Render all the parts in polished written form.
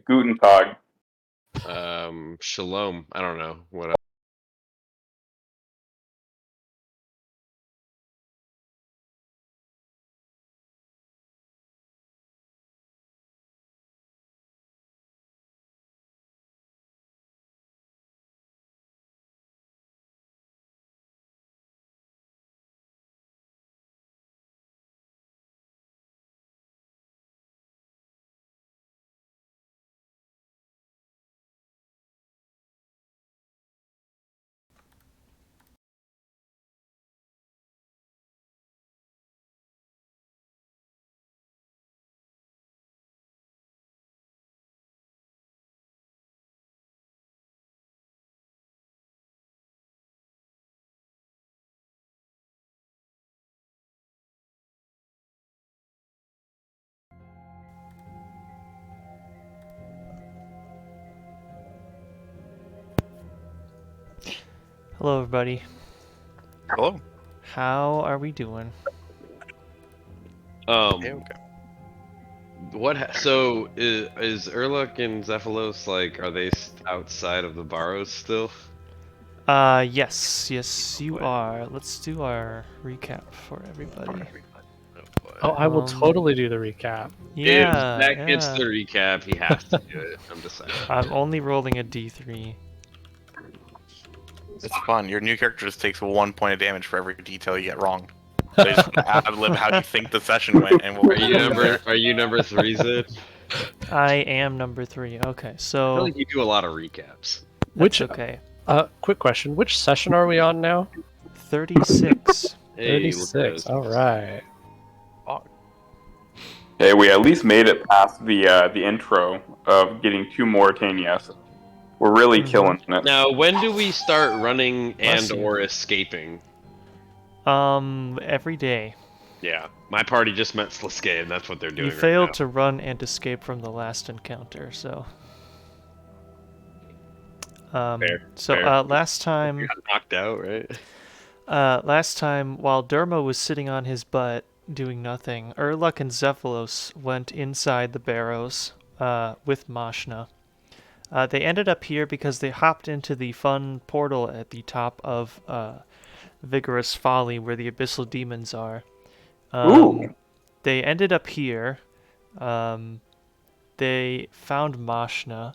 Guten Tag. Shalom. I don't know what. Hello, everybody. Hello. How are we doing? Okay. What? So is Urluk and Xephalos like? Are they outside of the Barrows still? Yes, you are. Let's do our recap for everybody. Oh, I will totally do the recap. Yeah, If Zach gets the recap, he has to do it. I'm just saying. I'm only rolling a D3. It's fun. Your new character just takes 1 point of damage for every detail you get wrong. So you just ad-lib how you think the session went, and we'll. Are you number 3, Zid? I am number 3. Okay, I feel so like you do a lot of recaps. that's okay. Quick question. Which session are we on now? 36. Hey, look at 36. those. All right. Hey, we at least made it past the intro of getting 2 Mort'ton, yes. We're really killing it. Now, when do we start running Bless you. or escaping? Every day. Yeah, my party just met Sliske, and that's what they're doing. You failed to run and escape from the last encounter, so. Fair. Last time. You got knocked out, right? Last time, while Dermot was sitting on his butt doing nothing, Urluk and Xephalos went inside the barrows with Mashna. They ended up here because they hopped into the fun portal at the top of Vigorous Folly, where the Abyssal Demons are. Ooh. They ended up here. They found Mashna,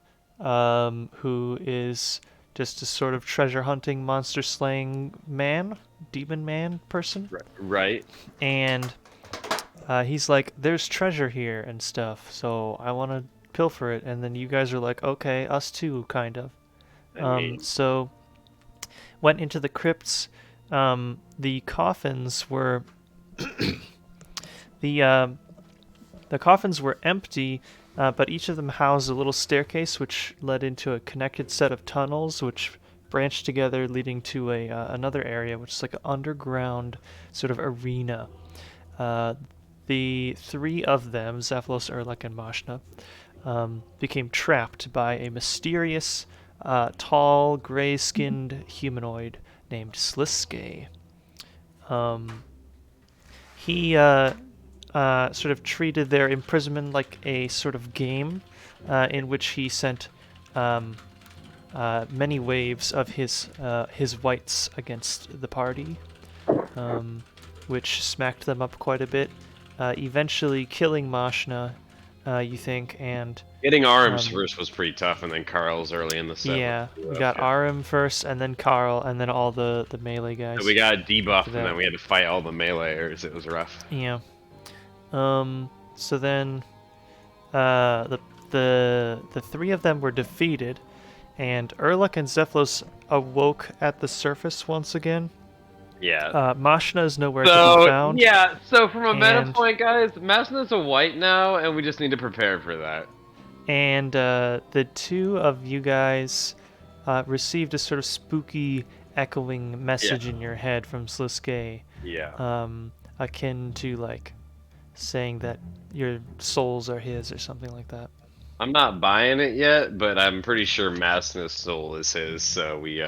who is just a sort of treasure hunting, monster slaying man, demon man person. Right. And he's like, there's treasure here and stuff, so I want to pilfer it. And then you guys are like, okay, us too, kind of. So went into the crypts. The coffins were the coffins were empty, but each of them housed a little staircase which led into a connected set of tunnels which branched together, leading to another area which is like an underground sort of arena. The 3 of them, Xephalos, Urluk, and Mashna, became trapped by a mysterious, tall, gray-skinned humanoid named Sliske. He sort of treated their imprisonment like a sort of game, in which he sent many waves of his whites against the party, which smacked them up quite a bit, eventually killing Mashna, you think, and Getting Arms first was pretty tough, and then Carl's early in the set. yeah, we got Arim first, and then Carl, and then all the melee guys. So we got debuffed, and then we had to fight all the meleeers. It was rough. Yeah. So then, the 3 of them were defeated, and Urluk and Xephalos awoke at the surface once again. Yeah. Mashna is nowhere to be found. Yeah, so from a meta point, guys, Mashna's a white now, and we just need to prepare for that. And the 2 of you guys received a sort of spooky, echoing message in your head from Sliske. Yeah. Akin to, like, saying that your souls are his or something like that. I'm not buying it yet, but I'm pretty sure Mashna's soul is his, so we,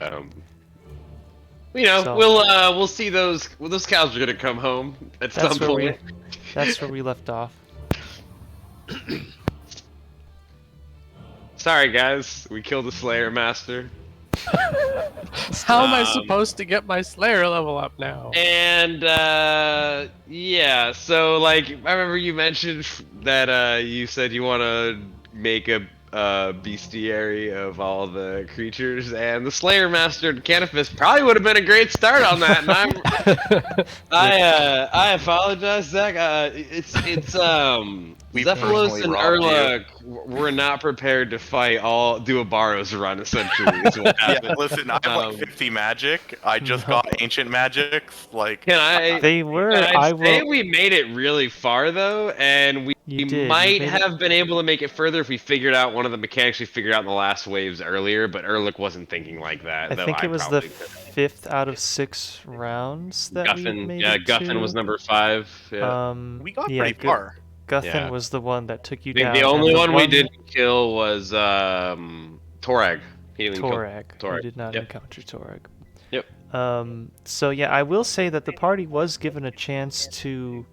we'll see those cows are gonna come home at some point. That's where we left off. Sorry, guys. We killed the Slayer Master. How am I supposed to get my Slayer level up now? And yeah, so like I remember you mentioned that you said you want to make a bestiary of all the creatures, and the Slayer Master and Canifis probably would have been a great start on that. And I apologize, Zach. We Zephalos personally and robbed you. Urluk were not prepared to fight do a Barrows run essentially. Is what Yeah, happened. listen, I have like 50 magic. I just got ancient magics. Like, Can I? They were. Can I say will. we made it really far though, and we You did, you might made have been able to make it further if we figured out one of the mechanics we figured out in the last waves earlier. But Urluk wasn't thinking like that. I though think it was the probably could. 5th out of 6 rounds that we Guffin. made Yeah, it Guffin to. was number 5. Yeah. we got yeah, pretty far. Guffin Yeah. was the one that took you I think down. the and only one we one- didn't kill was Torag. He didn't kill Torag. Torag. We did not Yep. encounter Torag. Yep. So yeah, I will say that the party was given a chance to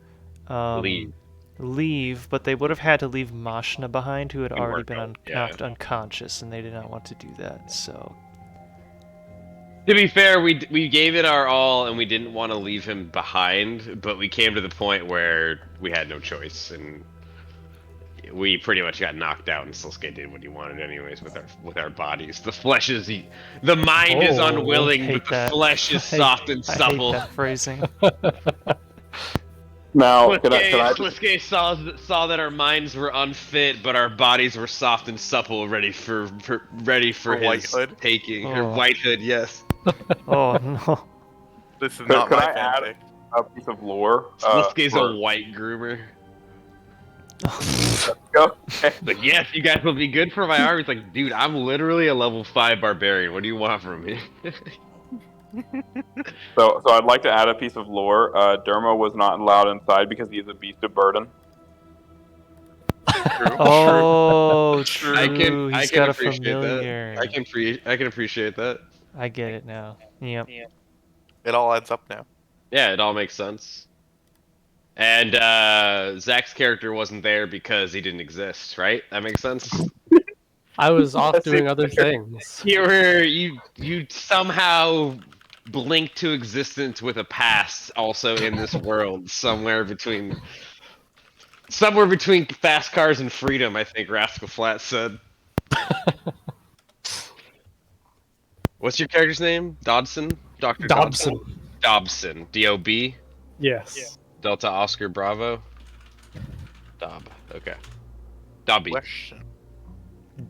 leave, but they would have had to leave Mashna behind, who had And already work been out, yeah. knocked unconscious, and they did not want to do that. So To be fair, we gave it our all, and we didn't want to leave him behind, but we came to the point where we had no choice, and we pretty much got knocked out, and Silsuke did what he wanted anyways with our bodies. The flesh is the mind is Oh, unwilling, hate but the that. flesh is soft and I hate supple. that phrasing. Now, can I Silsuke saw that our minds were unfit, but our bodies were soft and supple, ready for For his whitehood? taking. Her Oh. whitehood, yes. Oh no. This is Could- not could my I add- fanfic. a piece of lore? Silsuke's for- a white groomer. Go. Like, yes, you guys will be good for my army. It's like, dude, I'm literally a level 5 barbarian. What do you want from me? So I'd like to add a piece of lore. Dermot was not allowed inside because he is a beast of burden. Oh, true. I can He's got a appreciate familiar. that. I can appreciate that. I get it now. Yep. It all adds up now. Yeah, it all makes sense. And Zach's character wasn't there because he didn't exist, right? That makes sense. I was off That's doing it. other things. You somehow blinked to existence with a past also in this world, somewhere between fast cars and freedom, I think Rascal Flat said. What's your character's name? Dodson? Dr. Dobson. Dobson. D-O-B? Yes. Delta Oscar Bravo? Dob. Okay. Dobby. Question.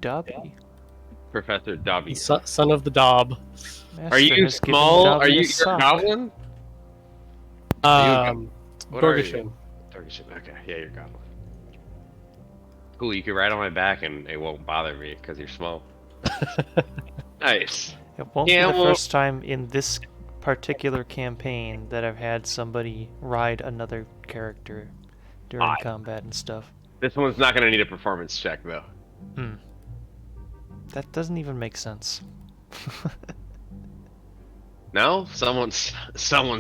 Dobby. Professor Dobby. Son of the Dob. Master Are you has given small? Dobby Are you a you're a sock. goblin? What are you? Gorgashin. Torgishin. Okay, yeah, you're a goblin. Cool, you can ride on my back and it won't bother me because you're small. Nice. It won't Yeah, be the well- first time in this particular campaign that I've had somebody ride another character during combat and stuff. This one's not going to need a performance check, though. That doesn't even make sense. No? Someone's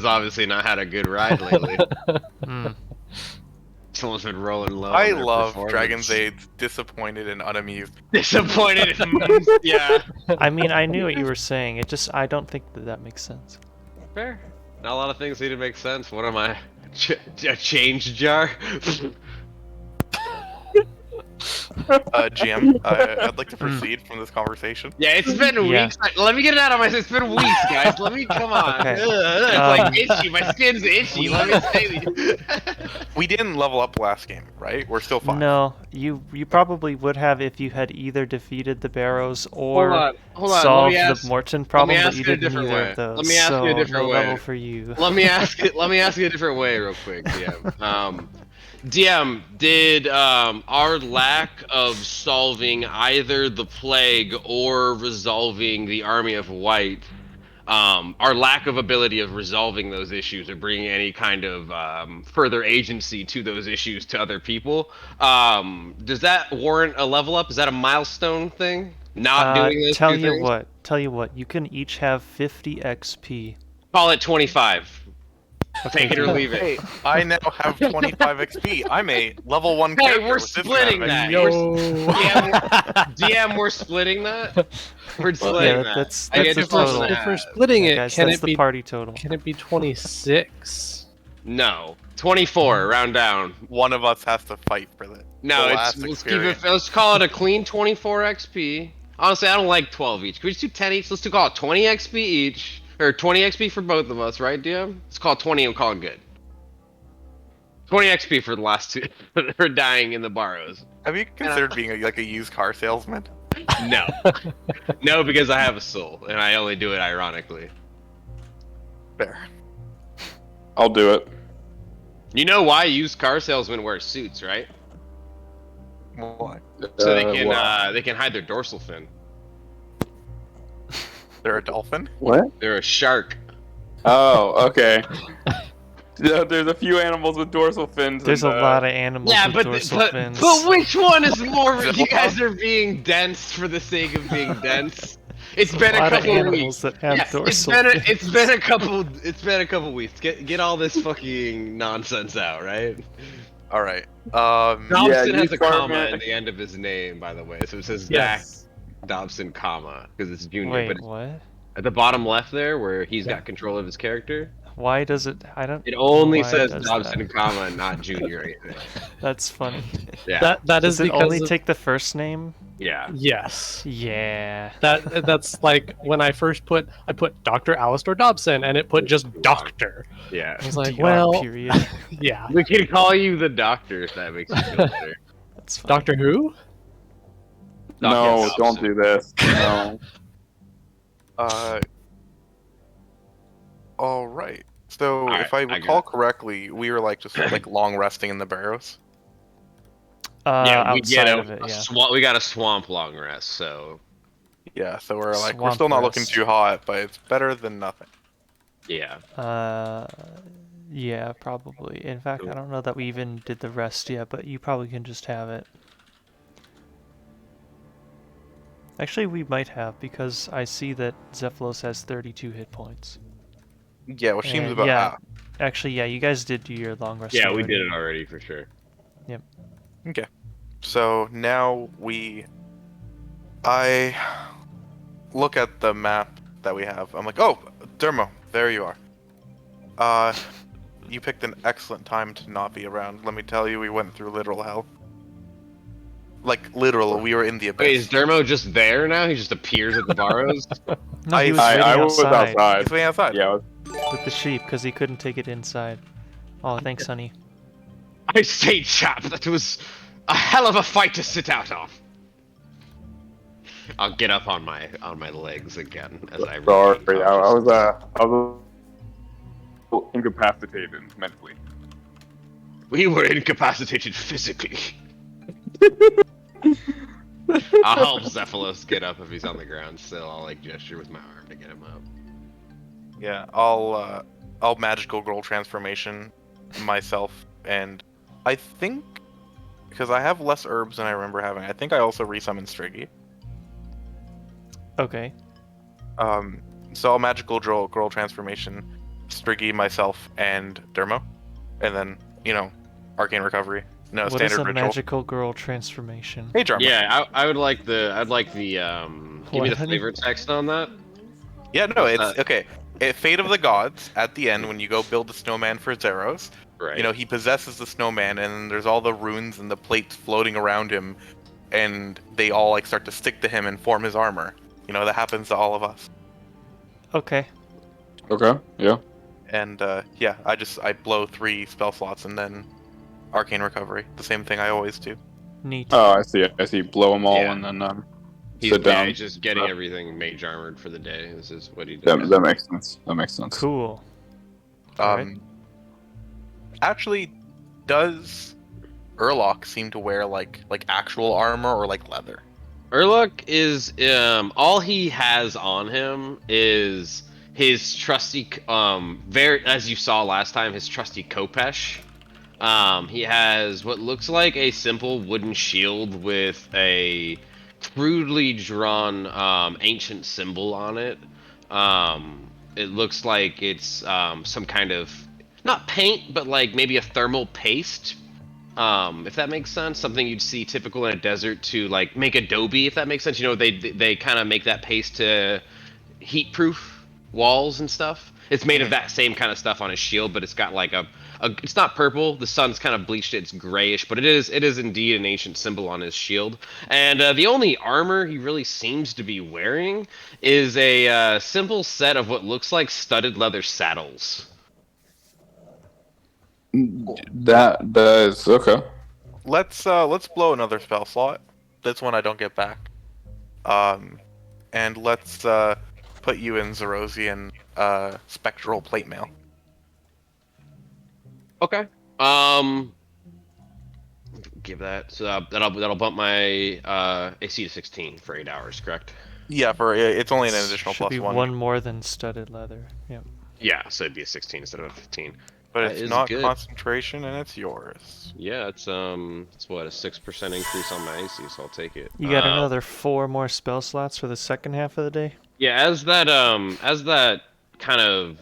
obviously not had a good ride lately. Someone's been rolling low. I on their love performance. Dragon's Aid's disappointed and unamused. Disappointed. Yeah. I mean, I knew what you were saying. I don't think that makes sense. Fair. Not a lot of things need to make sense. What am I? A change jar? GM, I'd like to proceed from this conversation. Yeah, it's been Yeah. weeks. Let me get it out of my. It's been weeks, guys. Let me come on. Okay. It's like itchy. My skin's itchy. Let me say. We didn't level up last game, right? We're still fine. No, you probably would have if you had either defeated the Barrows or Hold on. solved Let me the Mort'ton problem, ask but you it a didn't different either way. of those. Let me ask so you a different no way. level for you. Let me ask you a different way, real quick, DM. DM, did our lack of solving either the plague or resolving the army of white, our lack of ability of resolving those issues or bringing any kind of further agency to those issues to other people, does that warrant a level up? Is that a milestone thing? Not doing those tell two you things? what, you can each have 50 XP. Call it 25. Take it or leave it. Hey, I now have 25 XP. I'm a level 1 Hey, character. we're with this splitting amount of that. XP. DM, we're splitting that. We're splitting yeah, that. that's I get the If we're, 12 total. and a if we're half. splitting Yeah, it, guys, can that's it the be party total. can it be 26? No, 24. Round down. One of us has to fight for the No, last let's keep experience. it. Let's call it a clean 24 XP. Honestly, I don't like 12 each. Can we just do 10 each? Let's call it 20 XP each, or 20 XP for both of us, right, DM? Let's call it 20 and call it good. 20 XP for the last two for dying in the Barrows. Have you considered being like a used car salesman? No, no, because I have a soul and I only do it ironically. Fair. I'll do it. You know why used car salesmen wear suits, right? Why? So they can hide their dorsal fin. They're a dolphin? What? They're a shark. Oh, okay. Yeah, there's a few animals with dorsal fins. There's a and, lot of animals Yeah, with but dorsal fins. but which one is more? You guys are being dense for the sake of being dense. It's been a lot of couple animals weeks. that have Yeah, it's dorsal been fins. it's been a couple. It's been a couple weeks. Get all this fucking nonsense out, right? All right. Dobson has you a comma farm- in the end of his name, by the way, so it says Yes. Dak Dobson, comma, because it's junior. Wait, but it's what? at the bottom left there, where he's got control of his character, Why does it? I don't. it only know why it says does Dobson, that. comma, and not junior or anything. That's funny. Yeah, That is Does it because only of- take the first name? yeah. yes. Yeah. That's like when I first put Dr. Alastor Dobson and it put just Doctor. Yeah. I was like, DR well, period. yeah. We can call you the Doctor if that makes you feel better. That's fine. Doctor Who? No, Dobson. don't do this. No. All right. So All if right, I I recall got it. correctly, we were like just like long resting in the barrows. Yeah, we get outside a, of it, a yeah. swamp. We got a swamp long rest, so Yeah. So we're like we're Swamp still not rest. looking too hot, but it's better than nothing. yeah. Yeah, probably. In fact, I don't know that we even did the rest yet, but you probably can just have it. Actually, we might have, because I see that Xephalos has 32 hit points. Yeah, which seems And about yeah, half. actually, yeah, you guys did do your long rest. Yeah, we already. did it already for sure. Okay. So now I look at the map that we have. I'm like, oh, Dermot, there you are. You picked an excellent time to not be around. Let me tell you, we went through literal hell. Like literal, we were in the Wait, is abyss. Dermot just there now? He just appears at the Barrows? No, he was I waiting was outside outside. It's way outside. Yeah, with the sheep because he couldn't take it inside. Oh, thanks, honey. I say, chap, that was a hell of a fight to sit out of. I'll get up on my legs again as I. sorry. regain I was consciousness. incapacitated mentally. We were incapacitated physically. I'll help Xephalos get up if he's on the ground still. I'll like gesture with my arm to get him up. Yeah, I'll magical girl transformation myself, and I think because I have less herbs than I remember having, I think I also resummon Striggy. Okay. So I'll magical girl transformation Striggy, myself, and Dermo, and then arcane recovery. No, What is standard a ritual. magical girl transformation? Hey, Jarmo. Yeah, I'd like the give me What, the honey? flavor text on that. Yeah, no, it's okay. Fate of the Gods, at the end, when you go build a snowman for Zeros, Right. he possesses the snowman, and there's all the runes and the plates floating around him, and they all start to stick to him and form his armor. That happens to all of us. Okay. Okay. Yeah. And yeah, I blow 3 spell slots and then arcane recovery. The same thing I always do. Neat. Oh, I see. I see. Blow them all Yeah. and then He's sit down. he's just getting everything mage armored for the day. This is what he does. That makes sense. That makes sense. Cool. Alright. Actually, does Urluk seem to wear like actual armor or like leather? Urluk is all he has on him is his trusty as you saw last time, his trusty Kopesh. He has what looks like a simple wooden shield with a crudely drawn ancient symbol on it. It looks like it's some kind of not paint, but like maybe a thermal paste. If that makes sense, something you'd see typical in a desert to like make adobe. If that makes sense, you know they kind of make that paste to heat-proof walls and stuff. It's made of that same kind of stuff on his shield, but it's got like a it's not purple. The sun's kind of bleached it. It's grayish, but it is indeed an ancient symbol on his shield. And the only armor he really seems to be wearing is a simple set of what looks like studded leather saddles. That is okay. Let's blow another spell slot. This one I don't get back. And let's put you in Zerosian spectral plate mail. Okay. Give that. So that'll bump my AC to 16 for 8 hours, correct? Yeah, for it's only an additional Should be +1. one more than studded leather. Yep. Yeah, so it'd be a 16 instead of a 15. But That it's is not good. concentration, and it's yours. Yeah, it's what, a 6% increase on my AC, so I'll take it. You got another 4 more spell slots for the second half of the day? Yeah, as that kind of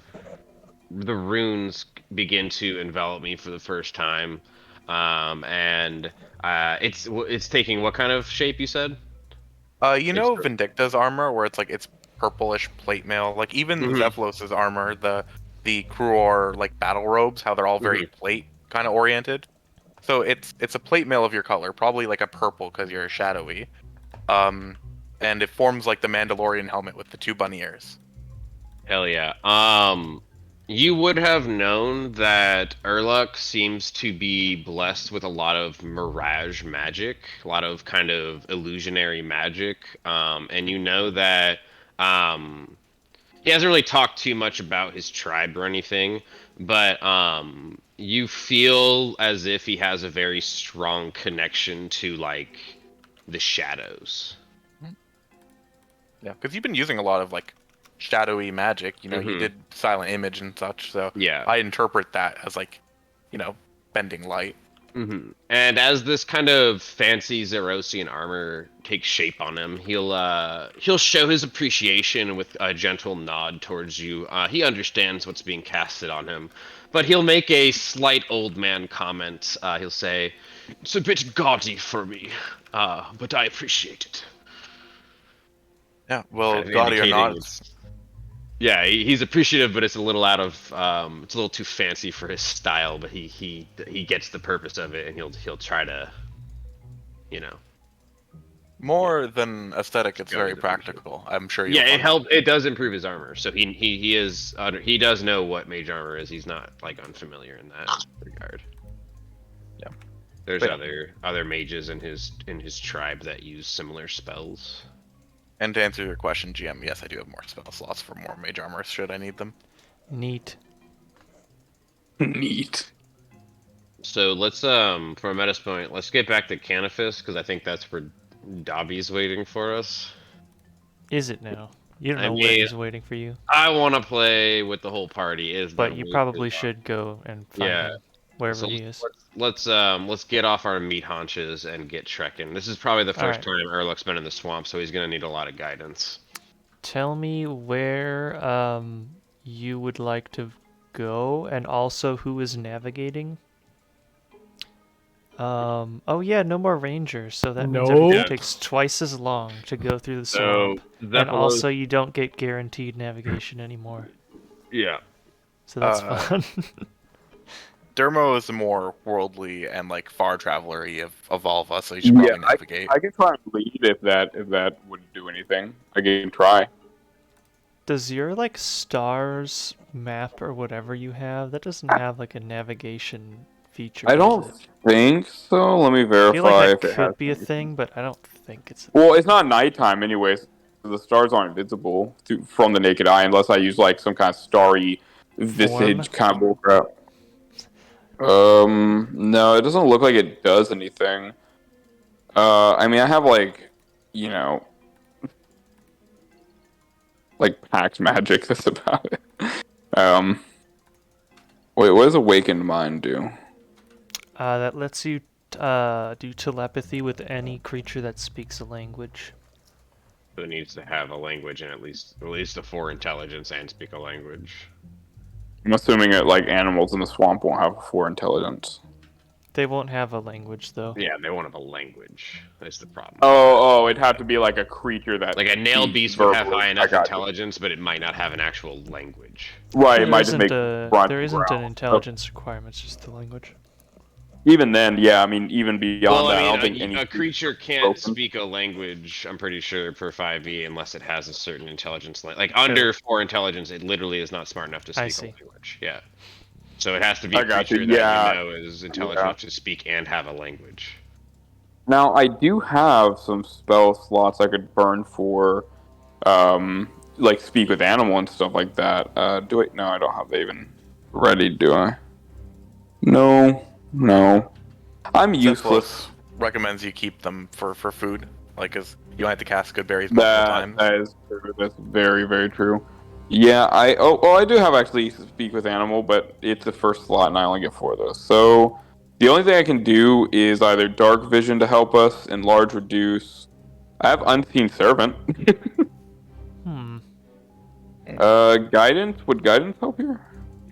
the runes begin to envelop me for the first time, and it's taking what kind of shape you said? You know Vindicta's armor, where it's like it's purplish plate mail. Like even Xephalos's armor, the Kruor like battle robes, how they're all very plate kind of oriented. So it's a plate mail of your color, probably like a purple because you're shadowy. And it forms like the Mandalorian helmet with the 2 bunny ears. Hell yeah. You would have known that Urluk seems to be blessed with a lot of mirage magic, a lot of kind of illusionary magic, and you know that he hasn't really talked too much about his tribe or anything, but you feel as if he has a very strong connection to like the shadows. Yeah, because you've been using a lot of like shadowy magic. You know, you did silent image and such. So Yeah. I interpret that as like, you know, bending light. And as this kind of fancy Zerosian armor takes shape on him, he'll show his appreciation with a gentle nod towards you. He understands what's being casted on him, but he'll make a slight old man comment. He'll say, "It's a bit gaudy for me, but I appreciate it." Yeah, well, Kind of gaudy or not, indicating yeah, he's appreciative, but it's a little out of it's a little too fancy for his style. But he gets the purpose of it, and he'll try to, you know. more than aesthetic, it's Go very to the practical. I'm sure. Yeah, it does improve his armor, so he does know what mage armor is. He's not like unfamiliar in that regard. Yeah, There's But- other mages in his tribe that use similar spells. And to answer your question, GM, yes, I do have more spell slots for more mage armor should I need them. Neat. Neat. So let's from a Metis point, let's get back to Canifis because I think that's where Dobby's waiting for us. Is it now? You don't I know where mean, he's waiting for you. I want to play with the whole party. But you probably should go and find Yeah. him wherever So he is. let's get off our meat haunches and get trekking. This is probably the first Alright. time Urluk's been in the swamp, so he's gonna need a lot of guidance. Tell me where you would like to go, and also who is navigating. Oh yeah, no more rangers, so that means No. everything takes twice as long to go through the swamp. And also you don't get guaranteed navigation anymore. Yeah. So that's Uh, fun. Dermot is more worldly and like far traveler-y of all of us, so you should probably navigate. I can try and lead if that wouldn't do anything. I can try. Does your like stars map or whatever you have, that doesn't have like a navigation feature? I does don't it? think so. Let me I verify feel like if that it has. could be a thing, but I don't think it's. Well, it's not nighttime anyways. So the stars aren't visible from the naked eye unless I use like some kind of starry visage kind of bullcrap. No, it doesn't look like it does anything. I mean, I have like, you know, like packed magic. That's about it. Wait, what does Awakened Mind do? That lets you do telepathy with any creature that speaks a language. So it needs to have a language and at least a 4 intelligence and speak a language. I'm assuming that like animals in the swamp won't have 4 intelligence. They won't have a language though. Yeah, they won't have a language. That's the problem. Oh, it'd have to be like a creature that Like a nail speaks beast would have verbally. high I enough got you. intelligence, but it might not have an actual language. Right, it There might just isn't make a grunt there and isn't an growl. intelligence requirement. It's just the language. Even then, yeah, I mean, even beyond Well, that, I I don't think mean, any a creature can't spoken. speak a language, I'm pretty sure, per 5e unless it has a certain intelligence. Like, under 4 intelligence, it literally is not smart enough to I speak see. a language. Yeah. So it has to be I a got creature you, that yeah. you know is intelligent enough to speak and have a language. Now, I do have some spell slots I could burn for, like speak with animal and stuff like that. Do I? No, I don't have that even ready, do I? No. I'm useless. Xephalos recommends you keep them for food, like, cause you don't have to cast good berries multiple times. That is true. That's very, very true. Yeah, I do have actually speak with animal, but it's the first slot, and I only get 4 of those. So the only thing I can do is either dark vision to help us, enlarge, reduce. I have unseen servant. Hmm. Guidance. Would guidance help here?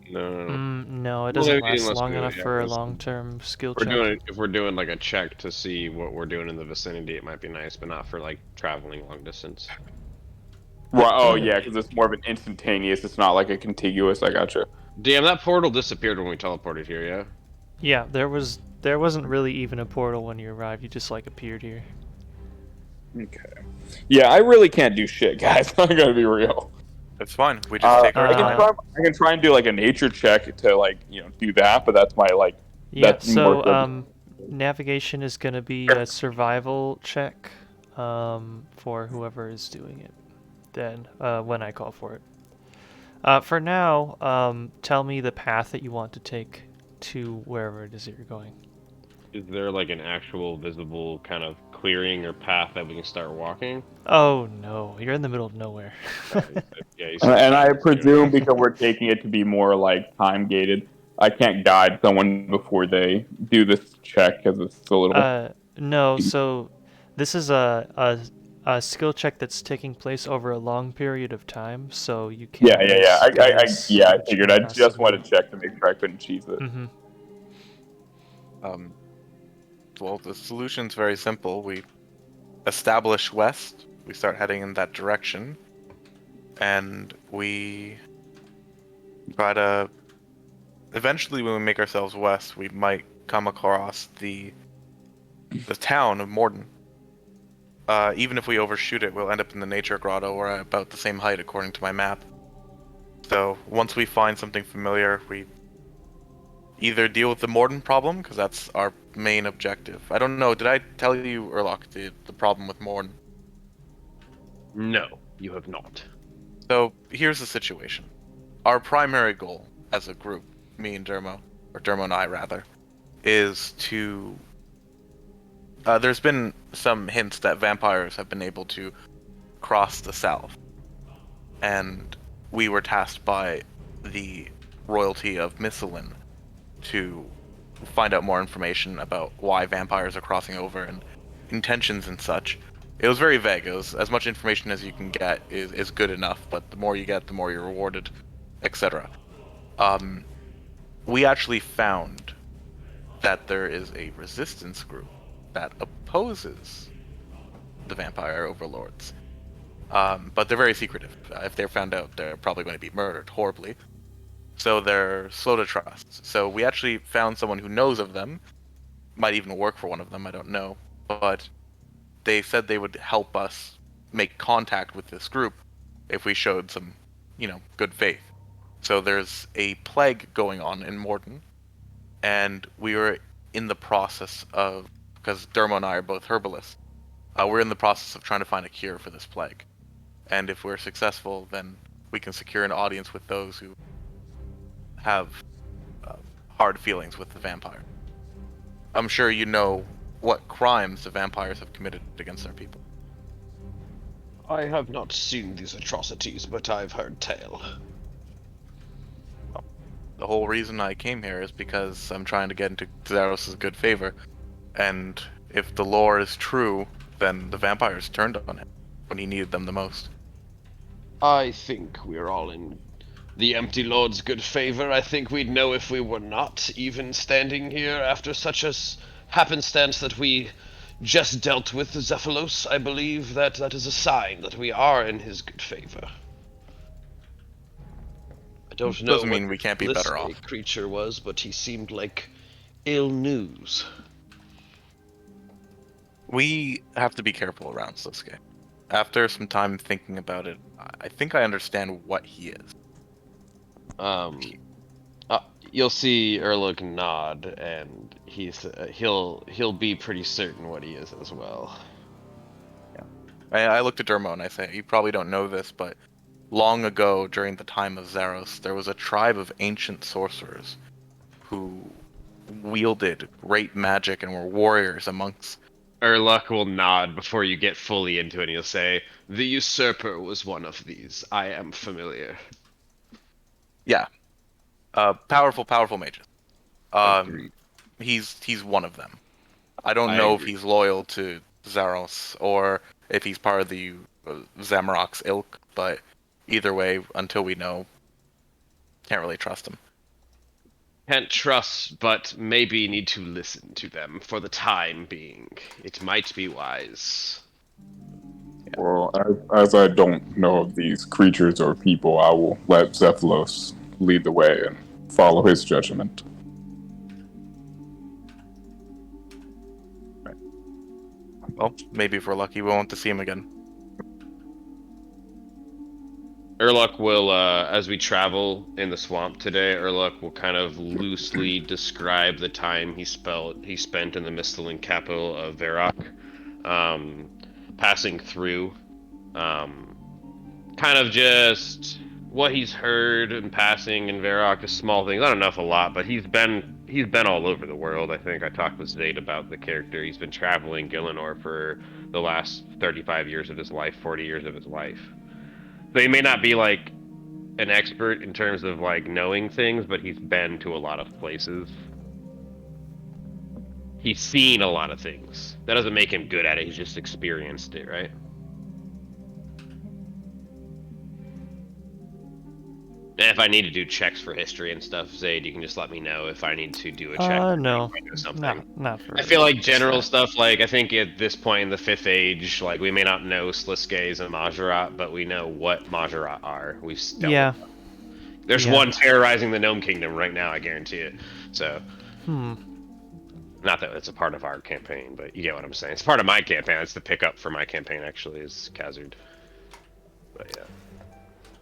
No. No, it Well, doesn't maybe last unless long we- enough yeah, for a unless- long-term skill We're check. doing if we're doing like a check to see what we're doing in the vicinity, it might be nice, but not for like traveling long distance. Right. Oh yeah, because it's more of an instantaneous. It's not like a contiguous. I gotcha. Damn, that portal disappeared when we teleported here. Yeah. Yeah, there wasn't really even a portal when you arrived. You just like appeared here. Okay. Yeah, I really can't do shit, guys. I'm gonna be real. It's fine. We just take our I can time. try. I can try and do like a nature check to like do that, but that's my like. Yeah, That's more so navigation is going to be a survival check for whoever is doing it then when I call for it. For now, tell me the path that you want to take to wherever it is that you're going. Is there like an actual visible kind of clearing or path that we can start walking? Oh no, you're in the middle of nowhere. Yeah. And I presume because we're taking it to be more like time gated, I can't guide someone before they do this check because it's a little. No, so this is a skill check that's taking place over a long period of time, so you can't. Yeah. I figured. I just possibly- wanted to check to make sure I couldn't cheese it. Mhm. Well, the solution's very simple. We establish west. We start heading in that direction, and we try to. Eventually, when we make ourselves west, we might come across the town of Mort'ton. Even if we overshoot it, we'll end up in the nature grotto, or at about the same height according to my map. So once we find something familiar, we either deal with the Mort'ton problem, because that's our main objective. I don't know, did I tell you, Urluk, the problem with Mort'ton? No, you have not. So here's the situation. Our primary goal as a group, me and Dermot, or Dermot and I rather, is to... there's been some hints that vampires have been able to cross the south. And we were tasked by the royalty of Misselin to find out more information about why vampires are crossing over and intentions and such. It was very vague. It was as much information as you can get is good enough, but the more you get, the more you're rewarded, etc. We actually found that there is a resistance group that opposes the vampire overlords. But they're very secretive. If they're found out, they're probably going to be murdered horribly. So they're slow to trust. So we actually found someone who knows of them. Might even work for one of them, I don't know. But they said they would help us make contact with this group if we showed some, good faith. So there's a plague going on in Mort'ton, and we were in the process of, because Dermot and I are both herbalists, we're in the process of trying to find a cure for this plague. And if we're successful, then we can secure an audience with those who have hard feelings with the vampire. I'm sure you know what crimes the vampires have committed against their people. I have not seen these atrocities, but I've heard tale. The whole reason I came here is because I'm trying to get into Xephalos' good favor, and if the lore is true, then the vampires turned on him when he needed them the most. I think we're all in the Empty Lord's good favor, I think we'd know if we were not even standing here after such a happenstance that we just dealt with Xephalos. I believe that is a sign that we are in his good favor. I don't know Doesn't what mean we can't be this better off. creature was, but he seemed like ill news. We have to be careful around Sasuke. After some time thinking about it, I think I understand what he is. You'll see Urluk nod, and he'll be pretty certain what he is as well. I looked at Dermot and I say, you probably don't know this, but long ago, during the time of Zaros, there was a tribe of ancient sorcerers who wielded great magic and were warriors amongst... Urluk will nod before you get fully into it, and he'll say, "The Usurper was one of these. I am familiar." Yeah. Powerful mages. Agreed. He's one of them. I don't I know agree. if he's loyal to Zaros or if he's part of the Zamarok's ilk, but either way, until we know, can't really trust him. Can't trust, but maybe need to listen to them for the time being. It might be wise. Well, as I don't know of these creatures or people, I will let Xephalos lead the way and follow his judgment. Well, maybe if we're lucky, we won't have to see him again. Urluk will, as we travel in the swamp today, Urluk will kind of loosely describe the time he spent in the Misthalin capital of Varrock, passing through, kind of just what he's heard and passing in Varrock, just small things. I don't know if a lot, but he's been all over the world. I think I talked with Zayd about the character. He's been traveling Gielinor for the last 35 years of his life, 40 years of his life. So he may not be like an expert in terms of like knowing things, but he's been to a lot of places. He's seen a lot of things. That doesn't make him good at it. He's just experienced it, right? And if I need to do checks for history and stuff, Zayd, you can just let me know if I need to do a check. No, or something. not for. I feel like general stuff, like, I think at this point in the 5th Age, like, we may not know Sliskes and Majorat, but we know what Majorat are. We've dealt Yeah. with them. There's Yeah. one terrorizing the Gnome Kingdom right now, I guarantee it. So, not that it's a part of our campaign, but you get what I'm saying. It's part of my campaign. It's the pickup for my campaign, actually, is Khazard. But yeah.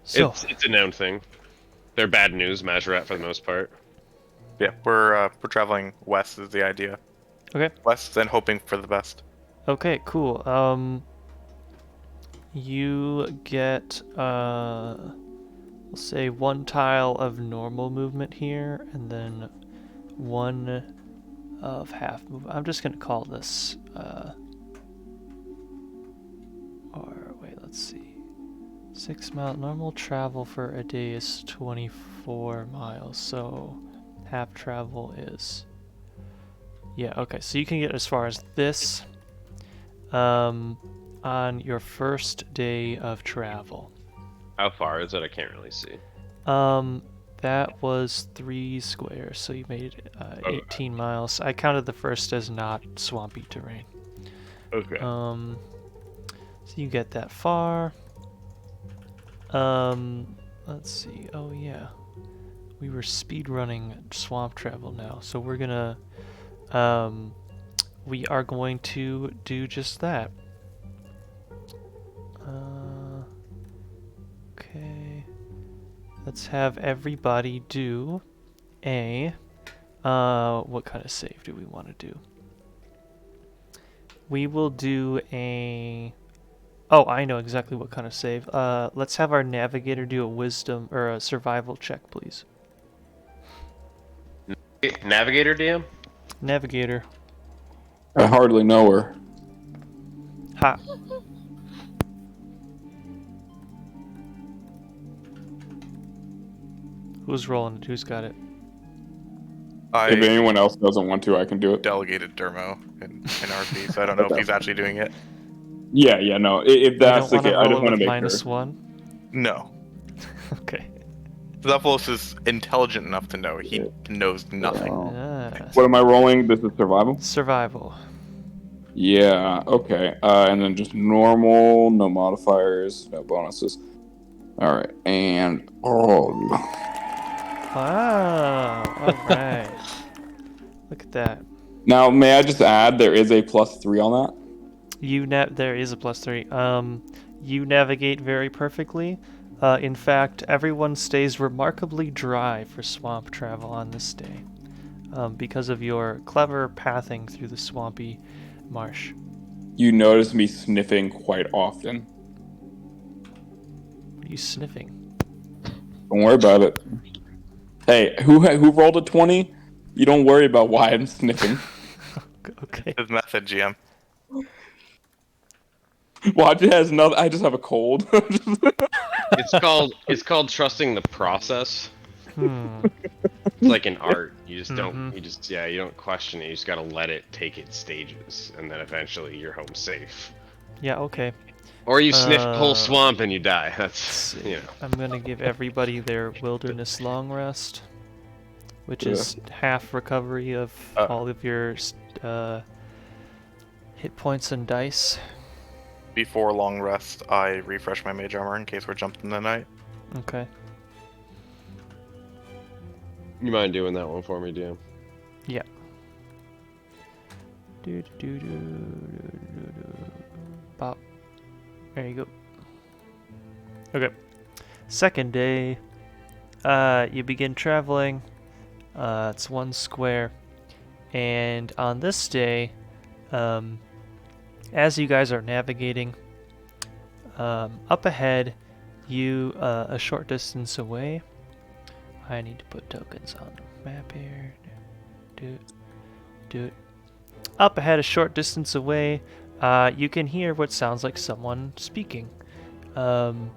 So It's a known thing. They're bad news, Majorat, for the most part. Yeah, we're traveling west is the idea. okay. West and hoping for the best. Okay, cool. You get, we'll say 1 tile of normal movement here, and then 1 of half move. I'm just gonna call this, or wait, let's see. 6 mile normal travel for a day is 24 miles, so half travel is, yeah, okay, so you can get as far as this on your first day of travel. How far is it? I can't really see. That was 3 squares, so you made 18 miles. I counted the first as not swampy terrain. Okay. So you get that far. Let's see. Oh yeah, we were speed running swamp travel now, so we're gonna we are going to do just that. Okay, let's have everybody do a what kind of save do we want to do? We will do a, oh, I know exactly what kind of save. Let's have our navigator do a wisdom or a survival check, please. Navigator DM? Navigator. I hardly know her. Ha. Who's rolling it? Who's got it? If I anyone else doesn't want to, I can do it. delegated Dermo in RP, so I don't know if he's actually doing it. Yeah, no. If You that's don't the want to case, I just roll want it to with make sure. -1? No. Okay. Xephalos is intelligent enough to know. He knows nothing. What am I rolling? This is survival? Survival. Yeah, okay. And then just normal, no modifiers, no bonuses. Alright, and roll. Wow. All right. Look at that. Now, may I just add, there is a +3 on that? There is a +3. You navigate very perfectly. In fact, everyone stays remarkably dry for swamp travel on this day, because of your clever pathing through the swampy marsh. You notice me sniffing quite often. What are you sniffing? Don't worry about it. Hey, who rolled a 20? You don't worry about why I'm sniffing. Okay. His method, GM. Watch, it has nothing. I just have a cold. It's called trusting the process. Hmm. It's like an art. You just don't. You don't question it. You just gotta let it take its stages, and then eventually you're home safe. Yeah. Okay. Or you sniff the whole swamp and you die. That's I'm gonna give everybody their wilderness long rest, which is half recovery of all of your hit points and dice. Before long rest, I refresh my mage armor in case we're jumped in the night. Okay. You mind doing that one for me, DM? Yeah. Pop. There you go. Okay. Second day. You begin traveling. It's 1 square. And on this day, as you guys are navigating, up ahead, a short distance away. I need to put tokens on the map here. Do it. Up ahead, a short distance away, you can hear what sounds like someone speaking. In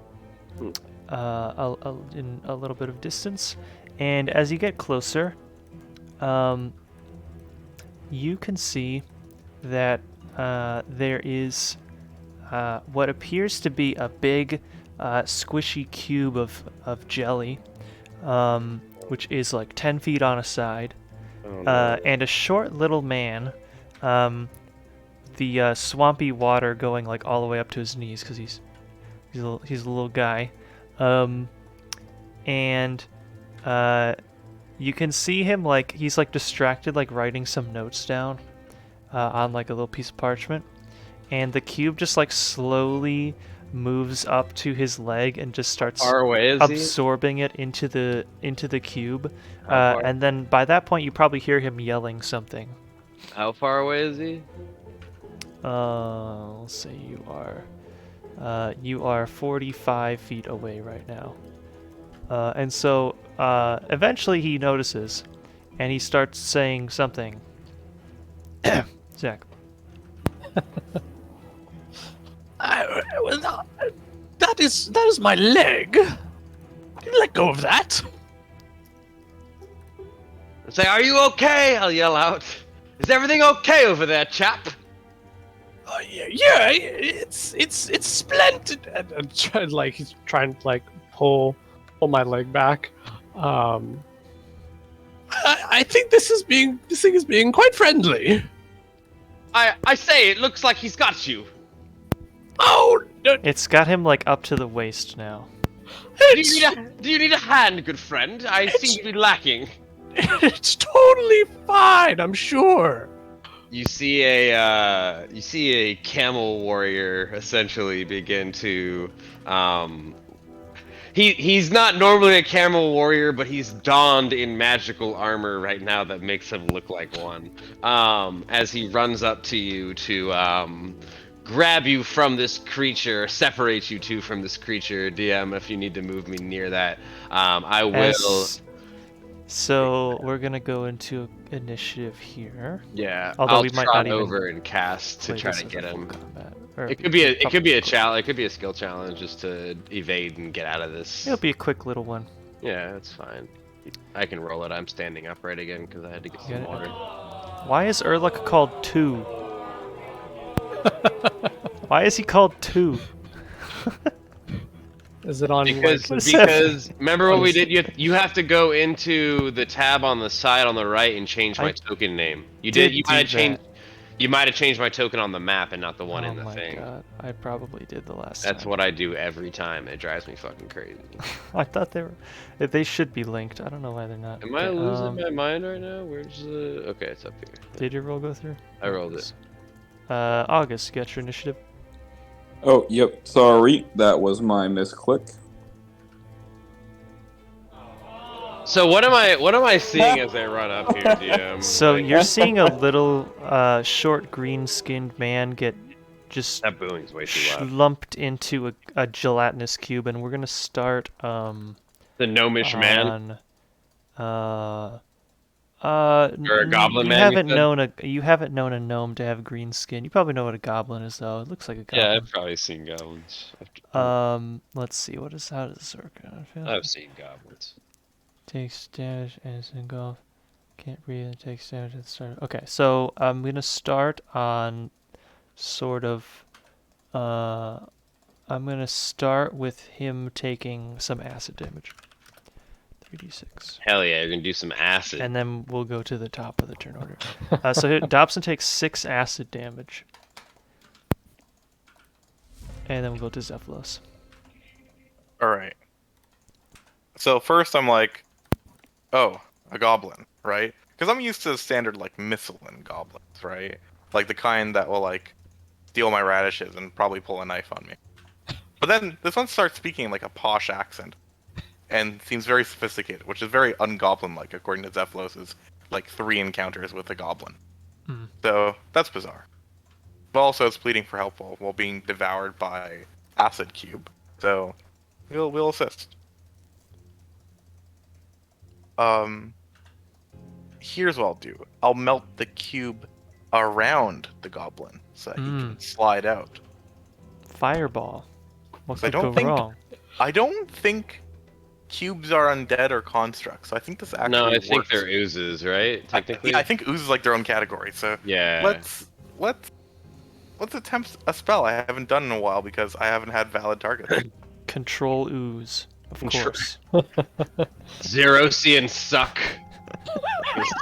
a little bit of distance, and as you get closer, you can see that there is what appears to be a big, squishy cube of jelly, which is like 10 feet on a side, and a short little man, the swampy water going like all the way up to his knees because he's a little guy, and you can see him like he's like distracted, like writing some notes down on like a little piece of parchment, and the cube just like slowly moves up to his leg and just starts absorbing it into the cube, and then by that point you probably hear him yelling something. How far away is he? Let's say you are 45 feet away right now, and so eventually he notices, and he starts saying something. Zach. That is my leg. Let go of that. I say, "Are you okay?" I'll yell out. "Is everything okay over there, chap?" Yeah, it's splendid. And he's trying to like pull my leg back. I think this thing is being quite friendly. I say, it looks like he's got you. Oh, It's got him like up to the waist now. Do you need a hand, good friend? I seem to be lacking. It's totally fine, I'm sure. You see a camel warrior essentially begin to he's not normally a camel warrior, but he's donned in magical armor right now that makes him look like one. As he runs up to you to grab you from this creature, separate you two from this creature. DM, if you need to move me near that, I will. So we're gonna go into initiative here. Yeah, although I'll we might trot not even over and cast to try to get him. It It could be a challenge. It could be a skill challenge just to evade and get out of this. It'll be a quick little one. Yeah, that's fine. I can roll it. I'm standing upright again because I had to get some water. Why is Urluk called 2? Why is he called 2? Is it on Because What is that? because remember what we did? You have to go into the tab on the side on the right and change my I token name. You did You do might have changed. that. You might have changed my token on the map and not the one Oh in the my thing. god, I probably did the last That's time. what I do every time. It drives me fucking crazy. I thought they should be linked. I don't know why they're not. Am I Okay, losing my mind right now? Where's the? Okay, it's up here. Did your roll go through? I rolled it. August, you got your initiative. Oh, yep. Sorry, that was my misclick. So what am I seeing as I run up here, DM? So Like, you're seeing a little short green-skinned man get just that booing's way too loud. slumped into a gelatinous cube, and we're gonna start The gnomish man. on Or a goblin you man, you haven't said? known a gnome to have green skin. You probably know what a goblin is, though. It looks like a Yeah, goblin. I've probably seen goblins. Let's see. How does this work? I've seen goblins. Takes damage and is engulfed. Can't breathe and takes damage at the start. Okay, so I'm gonna start on sort of. I'm gonna start with him taking some acid damage. 3d6. Hell yeah, you're gonna do some acid. And then we'll go to the top of the turn order. So here, Dobson takes 6 acid damage. And then we'll go to Xephalos. All right. So first I'm like, oh, a goblin, right? Because I'm used to the standard like miscellaneous goblins, right? Like the kind that will like steal my radishes and probably pull a knife on me. But then this one starts speaking like a posh accent, and seems very sophisticated, which is very ungoblin-like according to Xephalos's like 3 encounters with a goblin. So that's bizarre. But also it's pleading for help while being devoured by acid cube. So we'll assist. Here's what I'll do. I'll melt the cube around the goblin so that he can slide out. Fireball. What I could go don't think- wrong? I don't think cubes are undead or constructs. So I think this actually No, I works. think they're oozes, right? Technically. I think ooze is like their own category. So Yeah. let's attempt a spell I haven't done in a while because I haven't had valid targets. Control ooze, of course. Zerosian suck.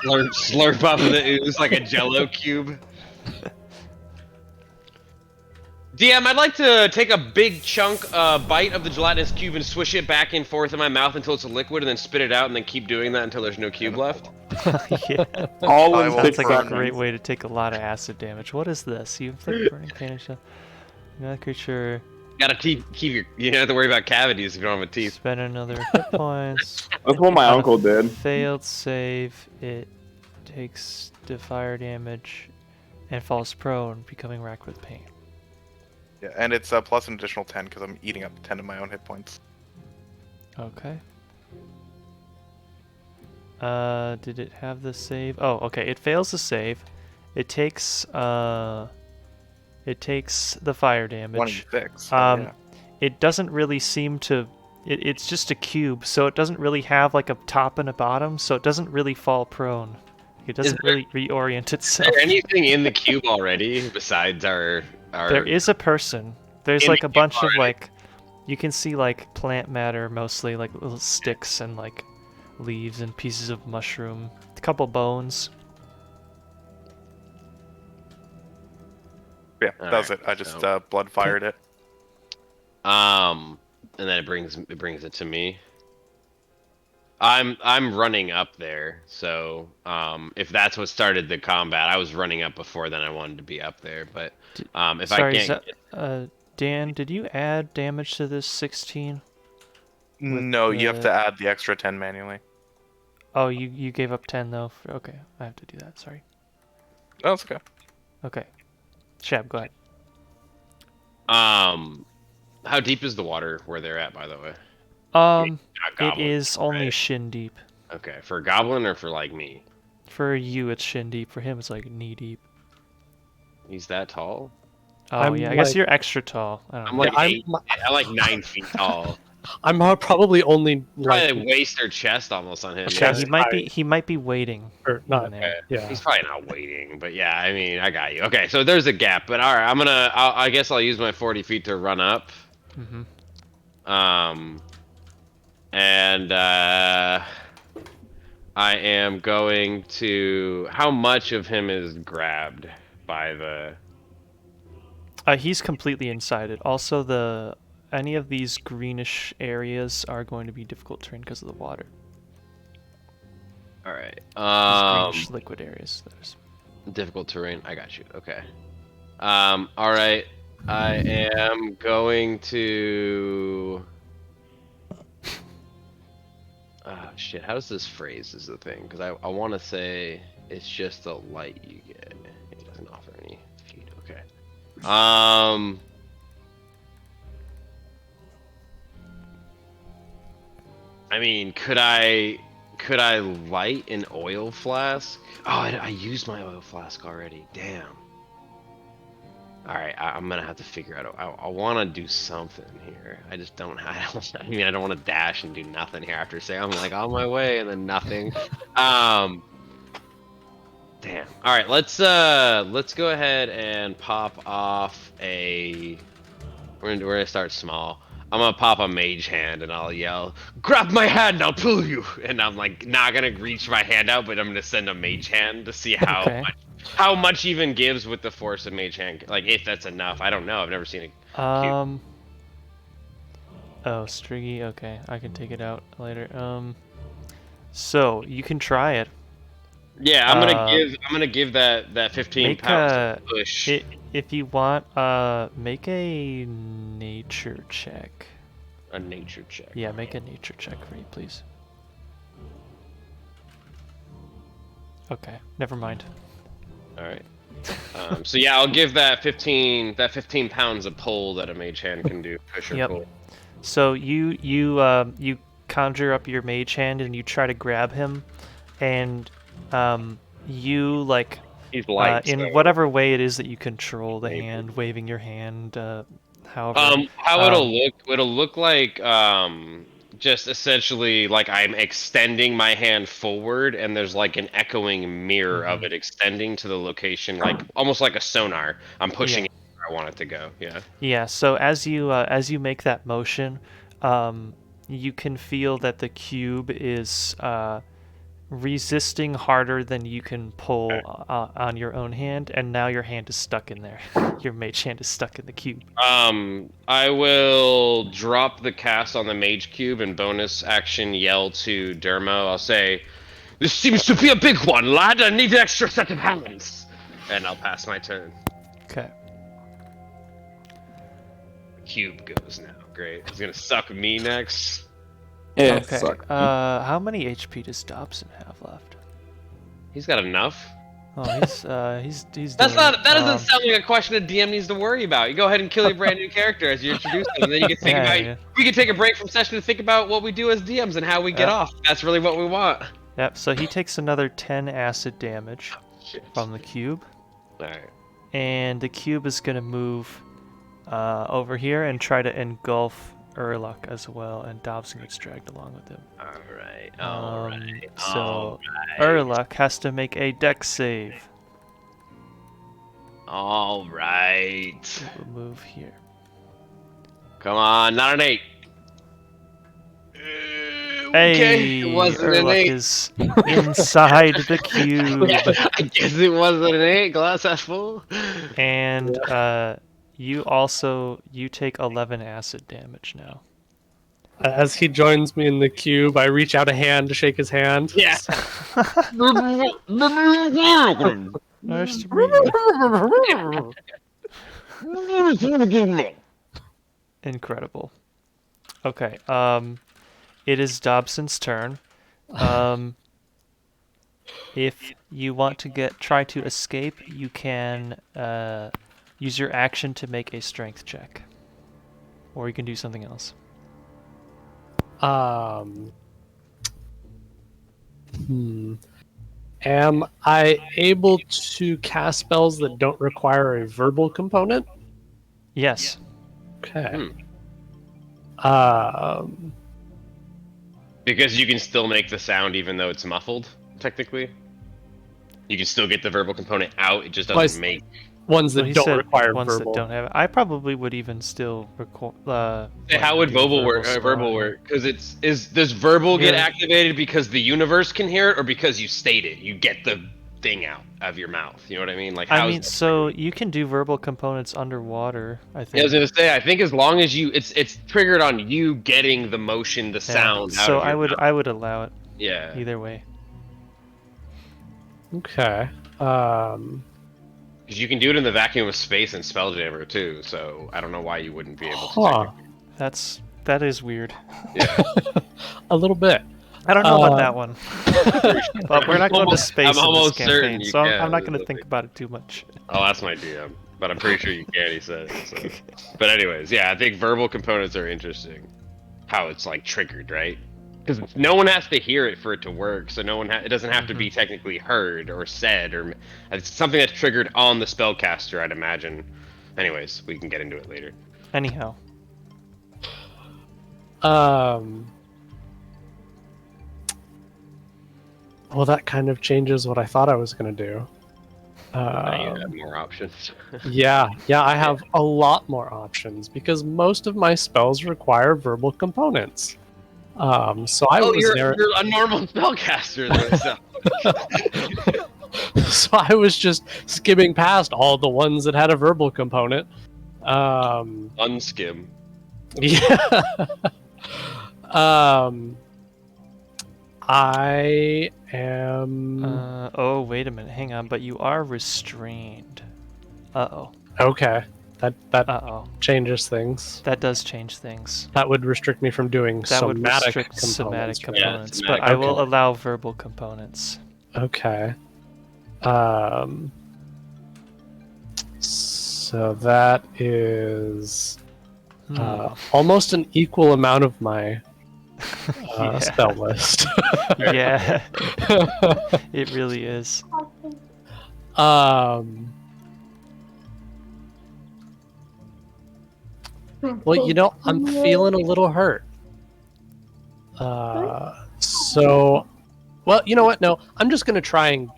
Slurp up the ooze like a jello cube. DM, I'd like to take a big chunk bite of the gelatinous cube and swish it back and forth in my mouth until it's a liquid, and then spit it out, and then keep doing that until there's no cube left. Yeah. All I in will That's 6 like a seconds. great way to take a lot of acid damage. What is this? You inflict burning pain and stuff. That creature Gotta keep your. You don't have to worry about cavities if you don't have a teeth. spend another hit points. That's what my On a uncle did. Failed save. It takes the fire damage and falls prone, becoming racked with pain. Yeah, and it's plus an additional 10 because I'm eating up 10 of my own hit points. Okay. Did it have the save? Oh, okay. It fails the save. It takes the fire damage. 26. Yeah. It doesn't really seem to. It's just a cube, so it doesn't really have like a top and a bottom, so it doesn't really fall prone. It doesn't really reorient Is itself. there anything in the cube already besides our? There is a person. There's In like the a cube bunch of already. like, you can see like plant matter mostly, like little sticks and like leaves and pieces of mushroom. A couple bones. Yeah, that was Alright, it. I just so- blood fired it. And then it brings it to me. I'm running up there, so if that's what started the combat, I was running up before then. I wanted to be up there, but if Sorry, I can't, Dan, did you add damage to this 16? No, you have the- to add the extra 10 manually. Oh, you gave up 10 though. Okay, I have to do that. Sorry. Oh, it's okay. Okay. Shab, go ahead. how deep is the water where they're at, by the way? It Not goblin, is only right? shin deep. Okay, for a goblin or for like me? For you, it's shin deep. For him, it's like knee deep. He's that tall? Oh I'm yeah, I guess like- you're extra tall. I don't I'm know. like I'm- I'm like 9 feet tall. I'm probably only Probably like like waist or chest almost on him. Yeah, chest he might be waiting. or not. in there. Yeah. He's probably not waiting, but yeah, I mean, I got you. Okay, so there's a gap, but all right, I guess I'll use my 40 feet to run up. Mm-hmm. And I am going to. How much of him is grabbed by the? He's completely inside it. Also, any of these greenish areas are going to be difficult terrain because of the water. All right. These greenish liquid areas. Difficult terrain. I got you. Okay. All right. I am going to. Shit. How does this phrase is the thing? Because I want to say it's just the light you get. It doesn't offer any feed. Okay. I mean, could I light an oil flask? Oh, I used my oil flask already. Damn. All right, I'm gonna have to figure out. I want to do something here. I just don't. I mean, I don't want to dash and do nothing here after saying I'm like on my way and then nothing. Damn. All right, let's go ahead and pop off a. We're gonna start small. I'm gonna pop a mage hand and I'll yell, "Grab my hand, I'll pull you!" And I'm like not gonna reach my hand out, but I'm gonna send a mage hand to see how much even gives with the force of mage hand. Like if that's enough, I don't know. I've never seen it. Oh, Striggy. Okay, I can take it out later. So you can try it. Yeah, I'm gonna give that 15 pounds a push. If you want, make a nature check. A nature check. Yeah, make a nature check for me, please. Okay, never mind. All right. So yeah, I'll give that 15 pounds a pull that a mage hand can do. Push or pull. So you conjure up your mage hand and you try to grab him, and you like. He's light, in whatever way it is that you control the hand, waving your hand, however. How it'll look like just essentially like I'm extending my hand forward, and there's like an echoing mirror of it extending to the location, like almost like a sonar. I'm pushing it where I want it to go. Yeah. Yeah. So as you make that motion, you can feel that the cube is resisting harder than you can pull on your own hand, and now your hand is stuck in there. Your mage hand is stuck in the cube. I will drop the cast on the mage cube and bonus action yell to Dermot. I'll say, "This seems to be a big one, lad. I need an extra set of hands." And I'll pass my turn. Okay. The cube goes now. Great. It's gonna suck me next. Yeah. Okay. Suck. How many HP does Dobson have left? He's got enough. Oh, he's That doing, doesn't sound like a question a DM needs to worry about. You go ahead and kill your brand new character as you introduce them, and then you can think about. We can take a break from session to think about what we do as DMs and how we get off. That's really what we want. Yep. So he takes another 10 acid damage from the cube. All right. And the cube is gonna move over here and try to engulf Urluk as well, and Dobson gets dragged along with him. All right. So Urluk has to make a dex save. All right. We'll move here. Come on, not an 8. Hey, Okay, it wasn't an Urluk 8. is inside the cube. I guess it wasn't an 8. Glass half full. And you take 11 acid damage now. As he joins me in the cube, I reach out a hand to shake his hand. Yeah. Nice to meet you. Incredible. Okay, it is Dobson's turn. If you want to try to escape, you can use your action to make a strength check. Or you can do something else. Am I able to cast spells that don't require a verbal component? Yes. Okay. Because you can still make the sound even though it's muffled, technically. You can still get the verbal component out, it just doesn't make... Ones Well, that he don't said require ones verbal. that don't have it. I probably would even still How would do verbal work? scoring. Verbal work? Because does verbal get Here. activated because the universe can hear it, or because you state it? You get the thing out of your mouth. You know what I mean? Like, I how mean, is that so triggered? you can do verbal components underwater, I Yeah, I think. was gonna say. I think as long as it's triggered on you getting the motion, the sound out So of your mouth. I would allow it Yeah. either way. Okay. Because you can do it in the vacuum of space and Spelljammer too. So I don't know why you wouldn't be able to. Huh. That is weird. Yeah. A little bit. I don't know about that one. But we're not going to almost- space I'm in this almost certain campaign, you so I'm can. not going to think about it too much. I'll ask my DM, but I'm pretty sure you can. He said. So. But anyways, yeah, I think verbal components are interesting. How it's like triggered, right? Because no one has to hear it for it to work, so no one it doesn't have to be technically heard or said, or it's something that's triggered on the spellcaster, I'd imagine. Anyways, we can get into it later. Anyhow. Well, that kind of changes what I thought I was going to do. Now you have more options. Yeah, I have a lot more options because most of my spells require verbal components. So I was you're a normal spellcaster. so I was just skimming past all the ones that had a verbal component. Unskim. Yeah. I am. Oh, wait a minute. Hang on. But you are restrained. Uh-oh. Okay. That Uh-oh. changes things. That does change things. That would restrict me from doing That would somatic restrict components. somatic right? components. somatic, But I will okay. allow verbal components. Okay. So that is almost an equal amount of my Yeah. spell list. Yeah. It really is. Well, I'm feeling a little hurt. So, well, you know what? No, I'm just gonna try and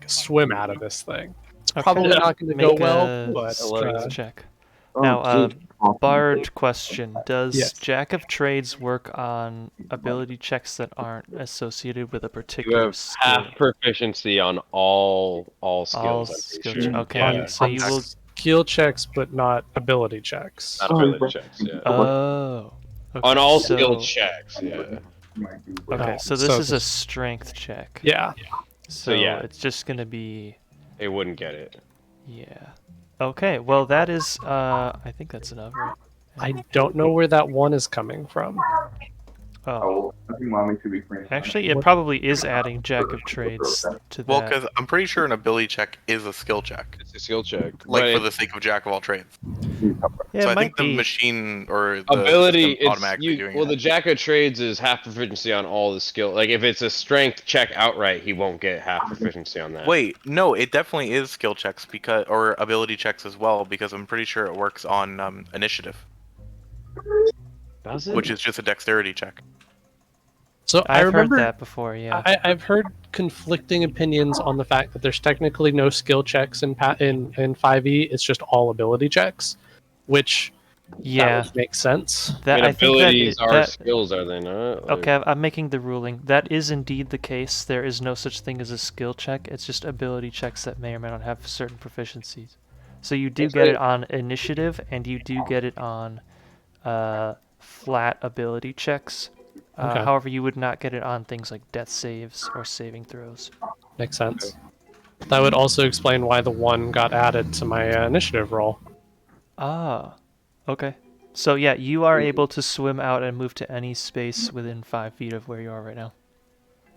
swim out of this thing. It's probably not gonna go Make well, a but strength check. Oh, Now, geez. Bard question. Does Yes. Jack of Trades work on ability checks that aren't associated with a You particular have skill? half proficiency on all skills. All I'm pretty skill sure. okay, Yeah. so you will... skill checks, but not ability checks. Not ability checks. Yeah. Oh. Okay, on all so... skill checks. Yeah. Okay, so this is a strength check. Yeah. So yeah. it's just going to be... It wouldn't get it. Yeah. Okay, well that is... I think that's enough, right? I don't know where that one is coming from. Oh. I think mommy should be friends. Actually, it probably is adding Jack of Trades to that. Well, because I'm pretty sure an ability check is a skill check, It's a skill check. like but for the sake of Jack of all trades. Yeah, So it I might think the be. machine or the ability, system automatically doing well, it. the Jack of Trades is half proficiency on all the skill. Like if it's a strength check outright, he won't get half proficiency on that. Wait, no, it definitely is skill checks or ability checks as well, because I'm pretty sure it works on initiative, Does it? which is just a dexterity check. So I I've remember heard that before, yeah. I've heard conflicting opinions on the fact that there's technically no skill checks in 5e. It's just all ability checks, which Yeah. that would make sense. That, I mean, I think abilities that, are that, skills, are they not? Like, Okay, I'm making the ruling. That is indeed the case. There is no such thing as a skill check. It's just ability checks that may or may not have certain proficiencies. So you do get it on initiative, and you do get it on flat ability checks. Okay. However, you would not get it on things like death saves or saving throws. Makes sense. That would also explain why the one got added to my initiative roll. Ah, okay. So yeah, you are able to swim out and move to any space within 5 feet of where you are right now.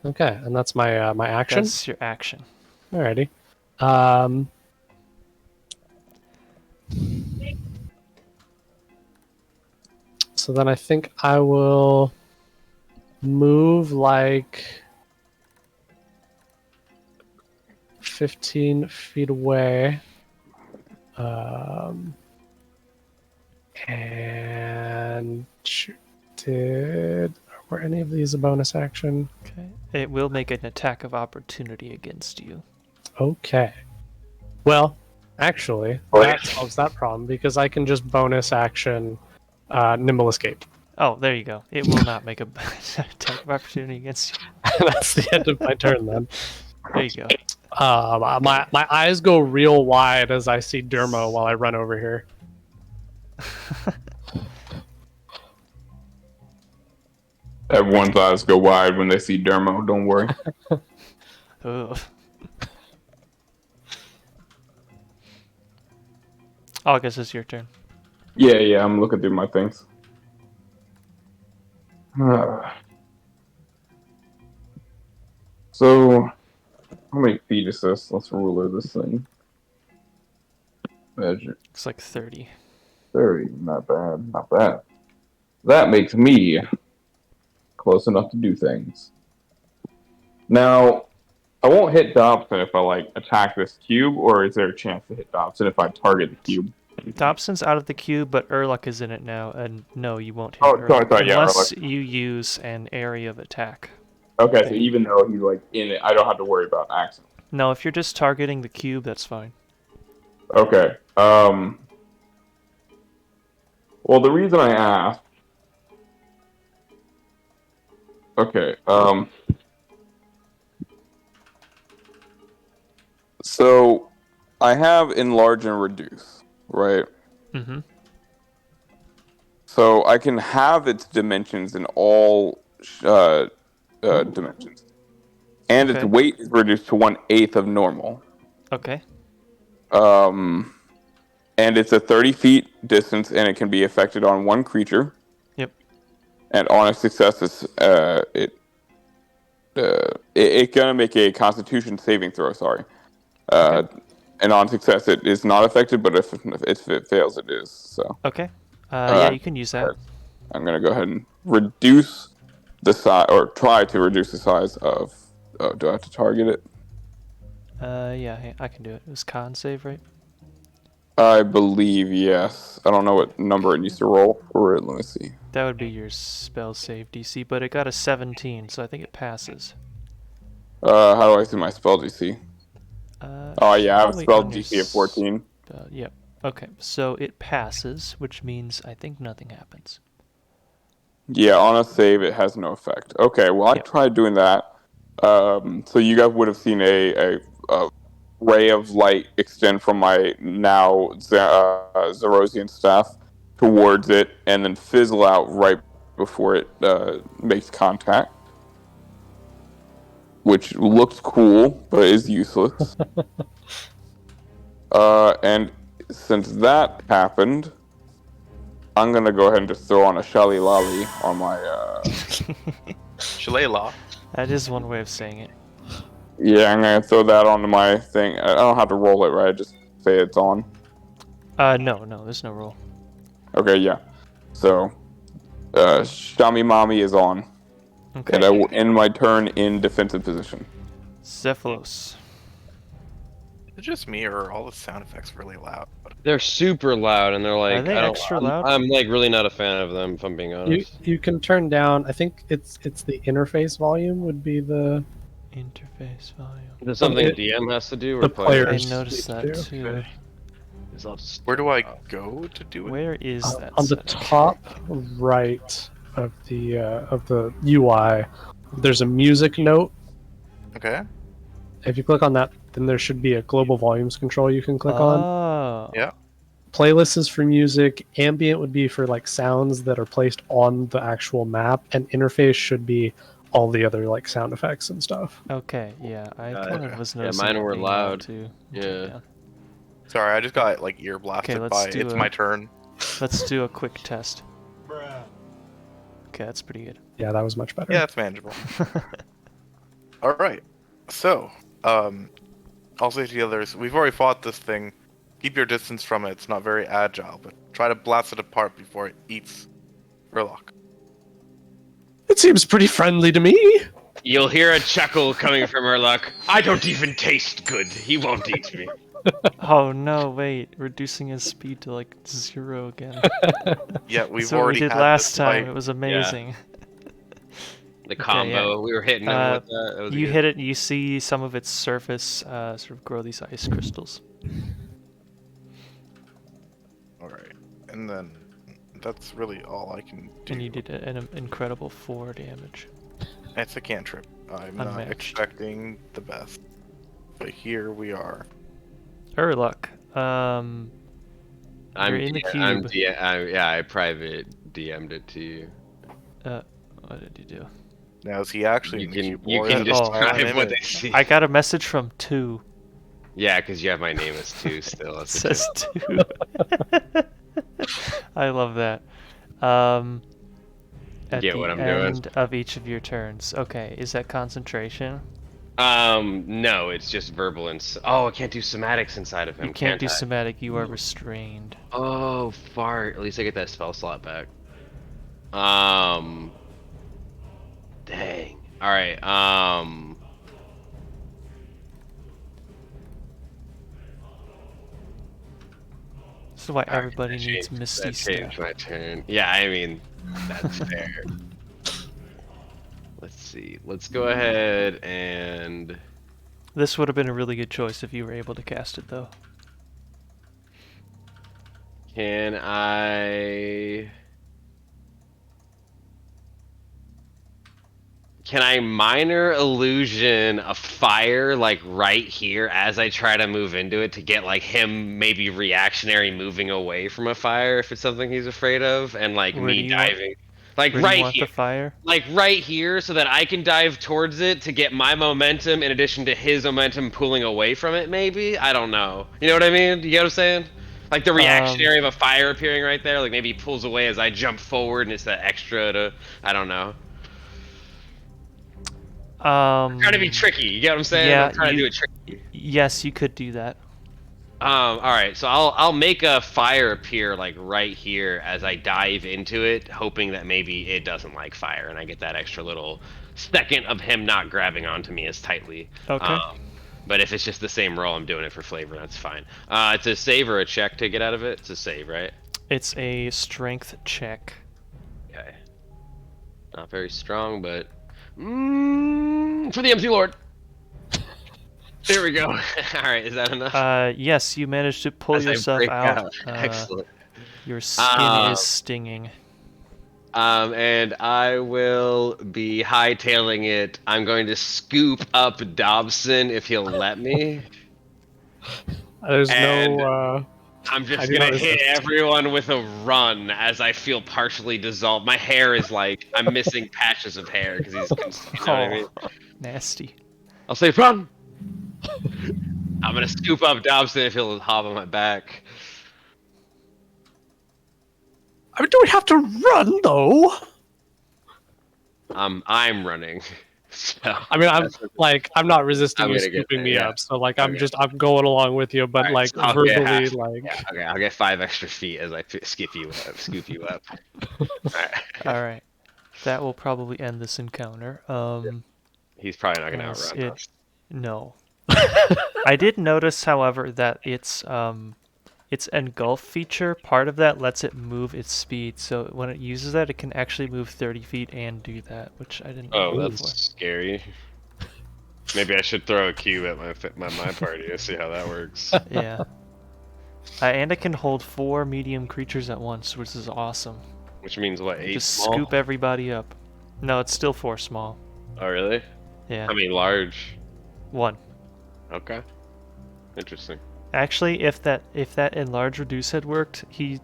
Okay, and that's my my action. That's your action. Alrighty. So then I think I will move 15 feet away. And were any of these a bonus action? Okay. It will make an attack of opportunity against you. Okay. Well, Actually, Right. that solves that problem because I can just bonus action nimble escape. Oh, there you go. It will not make a attack of opportunity against you. That's the end of my turn then. There you go. My eyes go real wide as I see Dermo while I run over here. Everyone's eyes go wide when they see Dermot. Don't worry. Ugh. Oh, I guess it's your turn. Yeah. I'm looking through my things. So, how many feet is this? Let's ruler this thing. Measure. It's like 30. 30. Not bad. Not bad. That makes me close enough to do things. Now, I won't hit Dobson if I attack this cube, or is there a chance to hit Dobson if I target the cube? Dobson's out of the cube, but Urluk is in it now, and no, you won't hit Oh, Urluk sorry, yeah, unless Urluk. you use an area of attack. Okay, so even though he's in it, I don't have to worry about accident. No, if you're just targeting the cube, that's fine. Okay. Well, the reason I asked. Okay. So, I have enlarge and reduce, right? Mm-hmm. So I can have its dimensions in all dimensions, and its Okay. weight is reduced to 1/8 of normal. Okay. And it's a 30 feet distance, and it can be affected on one creature. Yep. And on a success, it's gonna make a Constitution saving throw. Sorry. Okay. And on success, it is not affected, but if it fails, it is. So. Okay. Yeah, you can use that. I'm gonna go ahead and reduce the size, or try to reduce the size of. Oh, do I have to target it? Yeah, I can do it. It was con save, right? I believe yes. I don't know what number it needs to roll for it. Let me see. That would be your spell save DC, but it got a 17, so I think it passes. How do I see my spell DC? Oh yeah, I have a probably spell on your DC of 14. Yep. Okay, so it passes, which means I think nothing happens. Yeah, on a save, it has no effect. Okay, well I Yep. tried doing that. So you guys would have seen a ray of light extend from my now Zerosian staff towards it, and then fizzle out right before it makes contact, which looks cool but is useless. And since that happened, I'm gonna go ahead and just throw on a Shally Lally on my. Shillelagh. That is one way of saying it. Yeah, I'm gonna throw that onto my thing. I don't have to roll it, right? Just say it's on. No, there's no roll. Okay, yeah. So, Shami Mami is on, Okay. and I will end my turn in defensive position. Xephalos. Is it just me, or are all the sound effects really loud? They're super loud, and they're like, Are they I don't, extra I'm, loud? I'm like really not a fan of them, if I'm being honest. You can turn down. I think it's the interface volume would be the Interface volume. Is it something it- DM has to do, or the player? I players noticed need that to. too. Where do I go to do it? Where is that? on the setting? top right of the UI. There's a music note. Okay. If you click on that, then there should be a global volumes control you can click on. Oh. Yeah. Playlist is for music. Ambient would be for like sounds that are placed on the actual map, and interface should be all the other like sound effects and stuff. Okay, yeah, I kind of was Yeah, noticing. mine it were being loud. too. Yeah. Sorry, I just got ear blasted let's by do It's a- My Turn. Let's do a quick test. Okay, that's pretty good. Yeah, that was much better. Yeah, it's manageable. All right. So, I'll say to the others, we've already fought this thing. Keep your distance from it. It's not very agile, but try to blast it apart before it eats Urluk. It seems pretty friendly to me. You'll hear a chuckle coming from Urluk. I don't even taste good. He won't eat me. Oh no, wait, reducing his speed to like 0 again. Yeah, we've That's what we already did had last this time. fight. It was amazing. The combo, we were hitting him with that. That was You good. hit it, and you see some of its surface sort of grow these ice crystals. and then that's really all I can do. And you did an incredible 4 damage. It's a cantrip. I'm not Unmatched. expecting the best, but here we are. Urluk, you're in the cube. I private DM'd it to you. What did you do? Now is he actually You in can the cube? you or can is it all describe an what they image? see. I got a message from 2. Yeah, because you have my name as 2 still. It That's says 2. I love that. At Get the what I'm doing? end of each of your turns. Okay, is that concentration? No, it's just verbal and oh, I can't do somatics inside of him. You can't do I? somatic, you are restrained. Oh, fart. At least I get that spell slot back. Dang. All right. This is why everybody That needs changed- Misty that Step. changed my turn. Yeah, I mean, that's fair. Let's see. Let's go ahead and This would have been a really good choice if you were able to cast it, though. can I minor illusion a fire like right here as I try to move into it to get like him maybe reactionary moving away from a fire if it's something he's afraid of, and like Where do me you want- diving like Where do you right want here. the fire? Like right here so that I can dive towards it to get my momentum in addition to his momentum pulling away from it, maybe? I don't know. You know what I mean? You get what I'm saying? Like the reactionary of a fire appearing right there, like maybe he pulls away as I jump forward and it's that extra to, I don't know. I'm trying to be tricky, you get what I'm saying? Yeah, I'm trying to do it tricky. Yes, you could do that. Alright, so I'll make a fire appear like right here as I dive into it, hoping that maybe it doesn't like fire and I get that extra little second of him not grabbing onto me as tightly. Okay. But if it's just the same roll, I'm doing it for flavor, that's fine. It's a save or a check to get out of it? It's a save, right? It's a strength check. Okay. Not very strong, but... for the MC Lord! There we go. Alright, is that enough? Yes, you managed to pull As I yourself break out. Excellent. Your skin is stinging. And I will be hightailing it. I'm going to scoop up Dobson if he'll let me. There's And- no. I'm I just do gonna not hit resist. everyone with a run as I feel partially dissolved. My hair is like, I'm missing patches of hair because he's, you know what I mean? Nasty. I'll say run! I'm gonna scoop up Dobson if he'll hop on my back. I mean, do we have to run though? I'm running. So, I mean, I'm not resisting I'm you gonna get scooping there, me yeah. up. So like, Okay. I'm going along with you, but Alright, like so I'll get verbally, half- like. Yeah, okay, I'll get 5 extra feet as I scoop you up. Alright. All right. That will probably end this encounter. He's probably not gonna Yes, outrun us. No. I did notice, however, that its engulf feature, part of that lets it move its speed. So when it uses that, it can actually move 30 feet and do that, which I didn't know Oh, before. that's scary. Maybe I should throw a cube at my party to see how that works. Yeah. And it can hold 4 medium creatures at once, which is awesome. Which means what, 8 Just small? scoop everybody up. No, it's still 4 small. Oh, really? Yeah. I mean, large. 1. Okay. Interesting. Actually, if that enlarge reduce had worked, he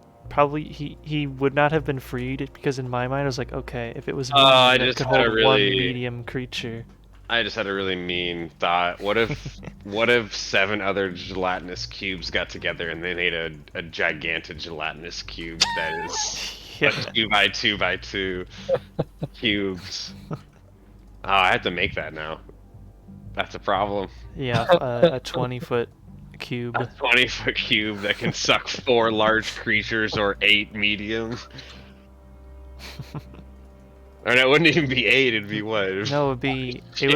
would not have been freed, because in my mind I was like, okay, if it was medium, I that just could had a hold 1 really- medium creature. I just had a really mean thought. What if 7 other gelatinous cubes got together and they made a gigantic gelatinous cube that is Yeah. 2 by 2 by 2 cubes? Oh, I have to make that now. That's a problem. Yeah, a 20-foot cube. A 20-foot cube that can suck 4 large creatures or 8 medium. Or no, it wouldn't even be 8, it'd be what? No, it would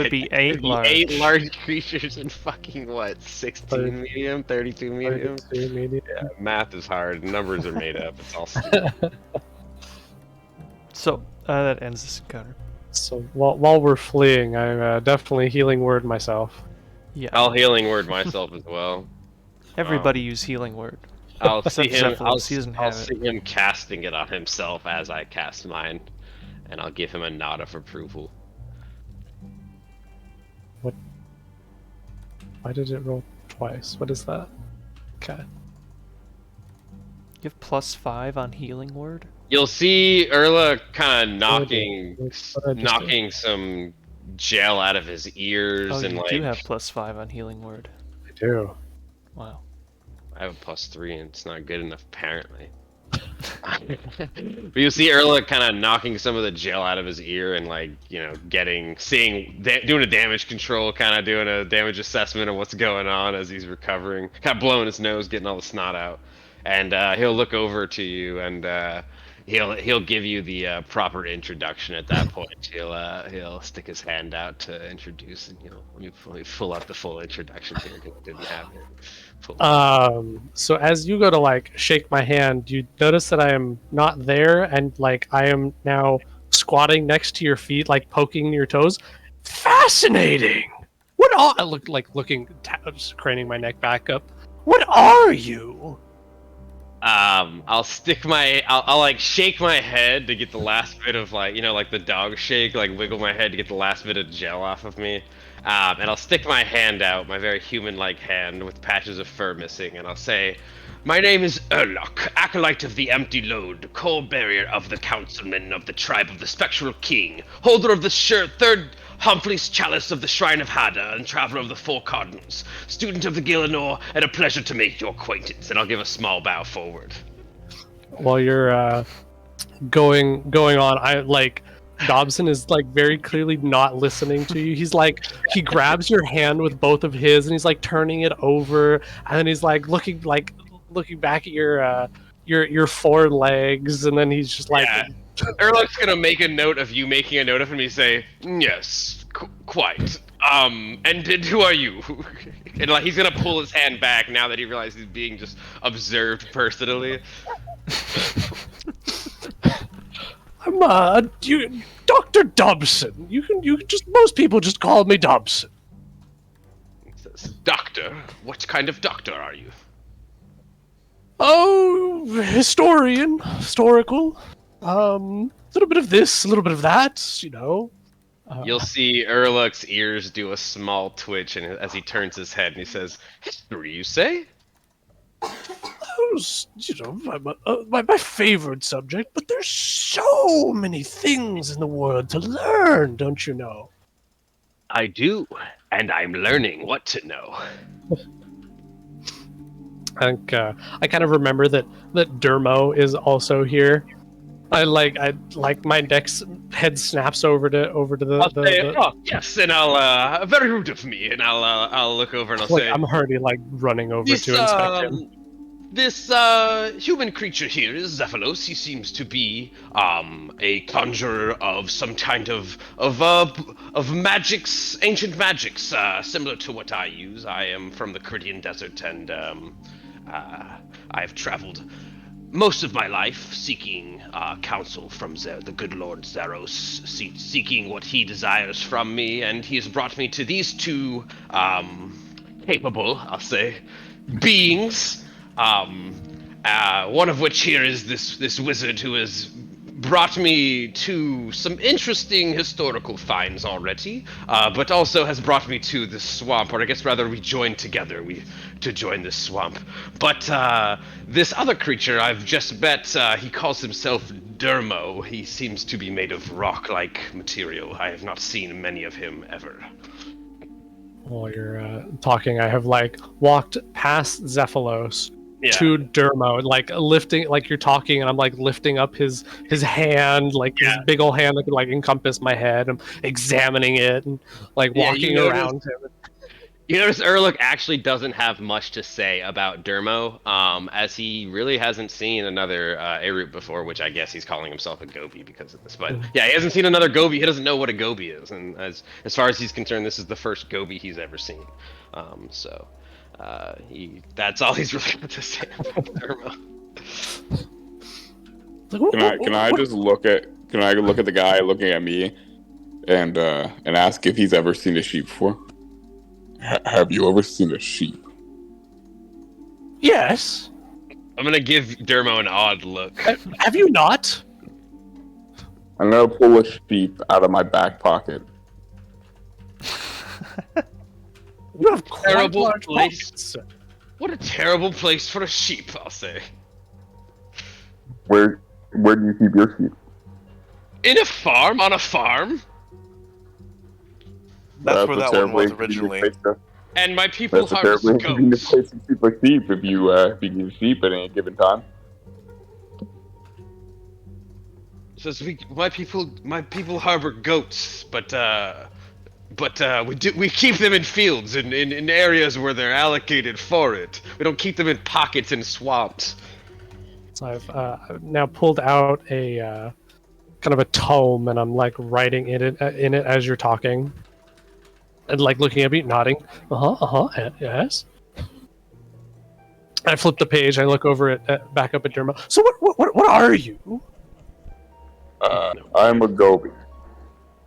be 8 large. 8 large creatures and fucking what? 16 medium? 32 medium? 32 medium. Yeah, math is hard. Numbers are made up. It's all stupid. So that ends this encounter. So while we're fleeing, I'm definitely healing word myself. Yeah. I'll healing word myself as well. Everybody use healing word. I'll see Except him. I'll, Xephalos, he doesn't I'll have it. see him casting it on himself as I cast mine, and I'll give him a nod of approval. What? Why did it roll twice? What is that? Okay. You have +5 on healing word. You'll see Urluk kind of What did I just do? knocking some gel out of his ears, Oh, and you like do have +5 on healing word. I do. Wow. I have a +3, and it's not good enough apparently. But you see Urluk kind of knocking some of the gel out of his ear, and like doing a damage control, kind of doing a damage assessment of what's going on as he's recovering, kind of blowing his nose, getting all the snot out, and he'll look over to you and he'll give you the proper introduction at that point. He'll stick his hand out to introduce, and let me pull out the full introduction here because I didn't have it. So as you go to like shake my hand, you notice that I am not there, and like I am now squatting next to your feet, like poking your toes. Fascinating. I look like looking, just craning my neck back up. What are you? I'll like shake my head to get the last bit of like the dog shake, like wiggle my head to get the last bit of gel off of me. And I'll stick my hand out, my very human-like hand with patches of fur missing, and I'll say, "My name is Urluk, acolyte of the Empty Load, core barrier of the councilman of the tribe of the Spectral King, holder of the third Humphrey's chalice of the Shrine of Hada, and traveler of the Four Cardinals, student of the Gillinor, and a pleasure to make your acquaintance." And I'll give a small bow forward. While you're going on, I like Dobson is like very clearly not listening to you. He's like, he grabs your hand with both of his, and he's like turning it over, and then he's like looking back at your four legs, and then he's just like, Yeah. Urluk's gonna make a note of you making a note of him. He say, "Yes, quite. And who are you?" And like he's gonna pull his hand back now that he realizes he's being just observed personally. I'm Dr. Dobson. You can just, most people just call me Dobson. He says, "Doctor? What kind of doctor are you?" Oh, historical. A little bit of this, a little bit of that, You'll see Urluk's ears do a small twitch, and as he turns his head, and he says, "History, you say?" My favorite subject, but there's so many things in the world to learn, don't you know? "I do, and I'm learning what to know." I think I kind of remember that Dermot is also here. I like my head snaps over to I'll say, "Oh, yes," and I'll very rude of me, and I'll look over and I'll say, I'm already like running over to inspect him. This human creature here is Xephalos. He seems to be a conjurer of some kind of magics, ancient magics, similar to what I use. I am from the Caridian Desert, and I've traveled most of my life seeking counsel from the good Lord Zaros, seeking what he desires from me, and he has brought me to these two capable, I'll say, beings. One of which here is this wizard who has brought me to some interesting historical finds already, but also has brought me to this swamp, or I guess rather we joined together to join this swamp. But this other creature I've just met, he calls himself Dermot. He seems to be made of rock-like material. I have not seen many of him ever. While you're talking, I have like walked past Xephalos Yeah. to Dermot, like lifting, like you're talking, and I'm like lifting up his hand, like his big old hand that could like encompass my head. I'm examining it and like walking around him. You notice Urluk actually doesn't have much to say about Dermo, as he really hasn't seen another Erut before, which I guess he's calling himself a Gobi because of this. But yeah, he hasn't seen another Gobi. He doesn't know what a Gobi is, and as far as he's concerned, this is the first Gobi he's ever seen. That's all he's really got to say about Dermo. Can I look at the guy looking at me and ask if he's ever seen a sheep before? Have you ever seen a sheep? Yes. I'm gonna give Dermot an odd look. Have you not? I'm gonna pull a sheep out of my back pocket. You have quite Terrible large place. pockets. What a terrible place for a sheep, I'll say. Where do you keep your sheep? In a farm, on a farm, That's where a that one was terribly originally. inconvenient place and my people That's a harvest terribly inconvenient goats. place to keep a sheep if you keep sheep at any given time. Says my people harbor goats, but we keep them in fields in areas where they're allocated for it. We don't keep them in pockets and swamps. So I've now pulled out a kind of a tome, and I'm like writing in it as you're talking, and like looking at me, nodding. Yes. I flip the page. I look over it back up at Dermot. So what are you? I'm a goby.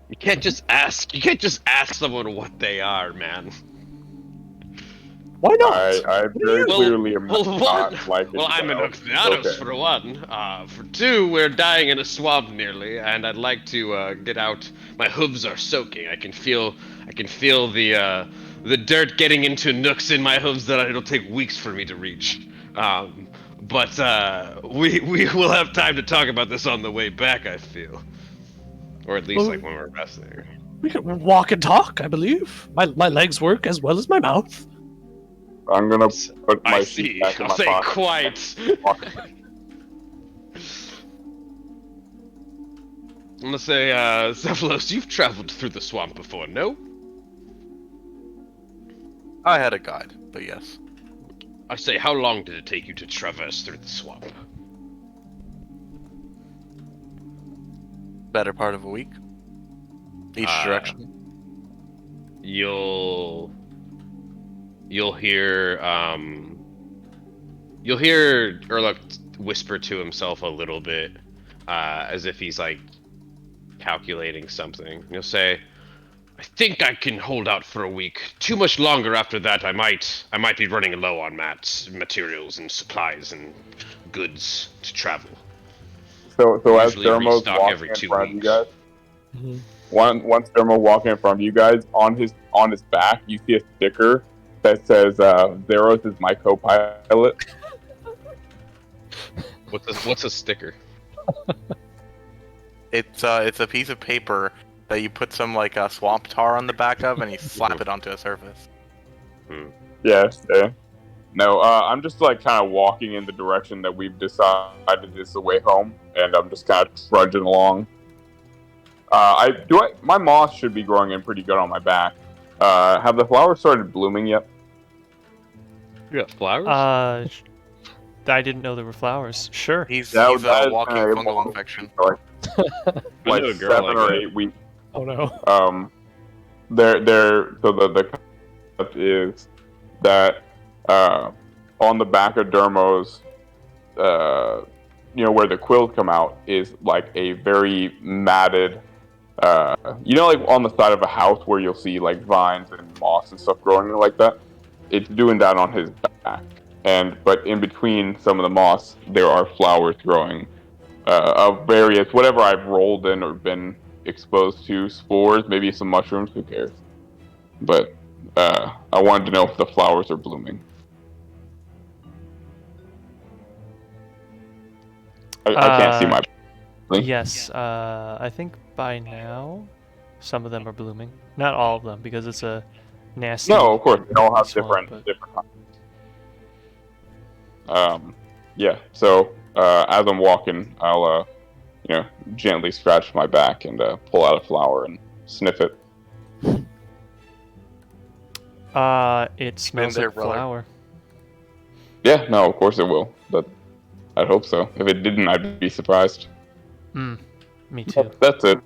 You can't just ask. You can't just ask someone what they are, man. Why not? I very clearly am Well, not one, like well, I'm an Xephalos Okay. for one. For two, we're dying in a swamp nearly, and I'd like to get out. My hooves are soaking. I can feel the dirt getting into nooks in my hooves that it'll take weeks for me to reach. But we will have time to talk about this on the way back, I feel, or at least Well, like when we're resting. We can walk and talk, I believe. My legs work as well as my mouth. I'm gonna put my I sheep see. back in I'll my say pocket. quite. I'm gonna say, Xephalos, you've traveled through the swamp before, no? I had a guide, but yes. I say, how long did it take you to traverse through the swamp? Better part of a week. Each direction. You'll hear Urluk whisper to himself a little bit, as if he's like calculating something. He'll say, I think I can hold out for a week. Too much longer after that, I might be running low on materials and supplies and goods to travel. So as Usually Dermot's restock walking every in 2 front of you weeks. guys, Mm-hmm. once Dermot walking in front of you guys, on his back, you see a sticker that says Zeros is my co-pilot. What's a sticker? It's a piece of paper that you put some like swamp tar on the back of, and you slap it onto a surface. Yes. No, I'm just like kind of walking in the direction that we've decided is the way home, and I'm just kind of trudging along. My moss should be growing in pretty good on my back. Have the flowers started blooming yet? You got flowers? I didn't know there were flowers. Sure. He's That a is walking kinda fungal long. infection. Like I know a girl 7 like or that. 8 weeks. Oh no. So the concept is that on the back of Dermot's, where the quills come out, is like a very matted, like on the side of a house where you'll see like vines and moss and stuff growing like that. It's doing that on his back, but in between some of the moss, there are flowers growing of various, whatever I've rolled in or been exposed to, spores, maybe some mushrooms, who cares? But I wanted to know if the flowers are blooming. I can't see my... Yes, I think by now some of them are blooming. Not all of them, because it's a nasty. No, of course, they all have swamp, different kinds. Yeah, so as I'm walking, I'll gently scratch my back and pull out a flower and sniff it. It smells there, like brother. flower. Yeah, no, of course it will. But I'd hope so. If it didn't, I'd be surprised. Me too. That's it.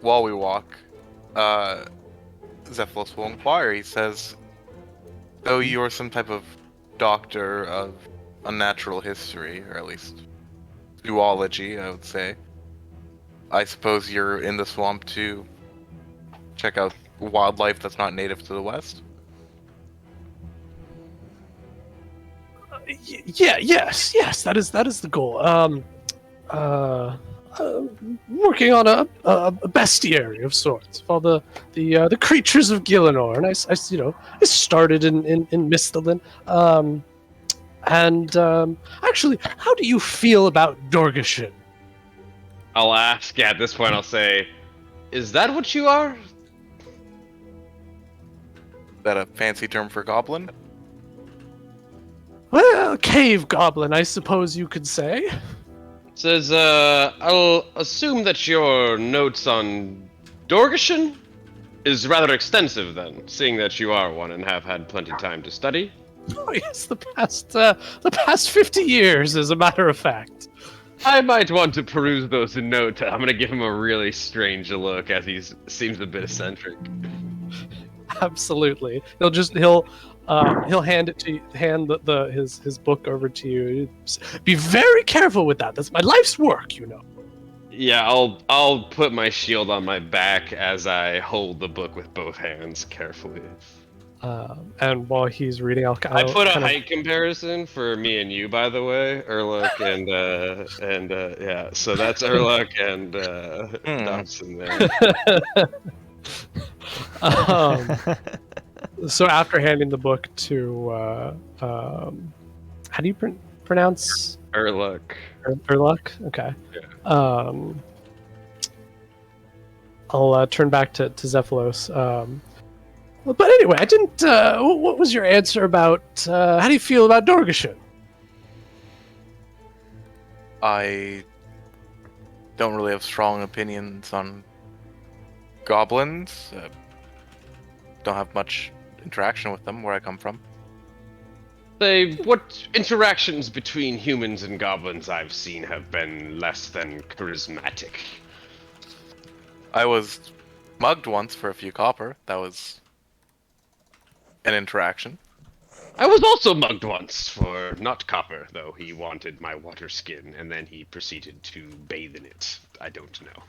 While we walk, Xephalos will inquire. He says, "Though you're some type of doctor of unnatural history, or at least zoology, I would say, I suppose you're in the swamp to check out wildlife that's not native to the West?" Yes, that is the goal. Working on a bestiary of sorts for the creatures of Gillinor, and I started in Mistalin. Actually, how do you feel about Dorgashin? I'll ask. At this point, I'll say, "Is that what you are?" Is that a fancy term for goblin? Well, cave goblin, I suppose you could say. Says, I'll assume that your notes on Dorgashin is rather extensive then, seeing that you are one and have had plenty time to study. Oh yes, the past 50 years, as a matter of fact. I might want to peruse those in note. I'm gonna give him a really strange look as he seems a bit eccentric. Absolutely. He'll hand his book over to you. Be very careful with that. That's my life's work, you know. Yeah, I'll put my shield on my back as I hold the book with both hands carefully. And while he's reading, I put a height comparison for me and you, by the way, Urluk and yeah. So that's Urluk and Dobson there. So after handing the book to how do you pronounce Urluk? Urluk? Okay. Yeah. I'll turn back to Xephalos. But anyway, I didn't. What was your answer about? How do you feel about Dorgashin? I don't really have strong opinions on goblins. Don't have much interaction with them where I come from. Say, what interactions between humans and goblins I've seen have been less than charismatic? I was mugged once for a few copper. That was an interaction. I was also mugged once for not copper, though he wanted my water skin, and then he proceeded to bathe in it. I don't know.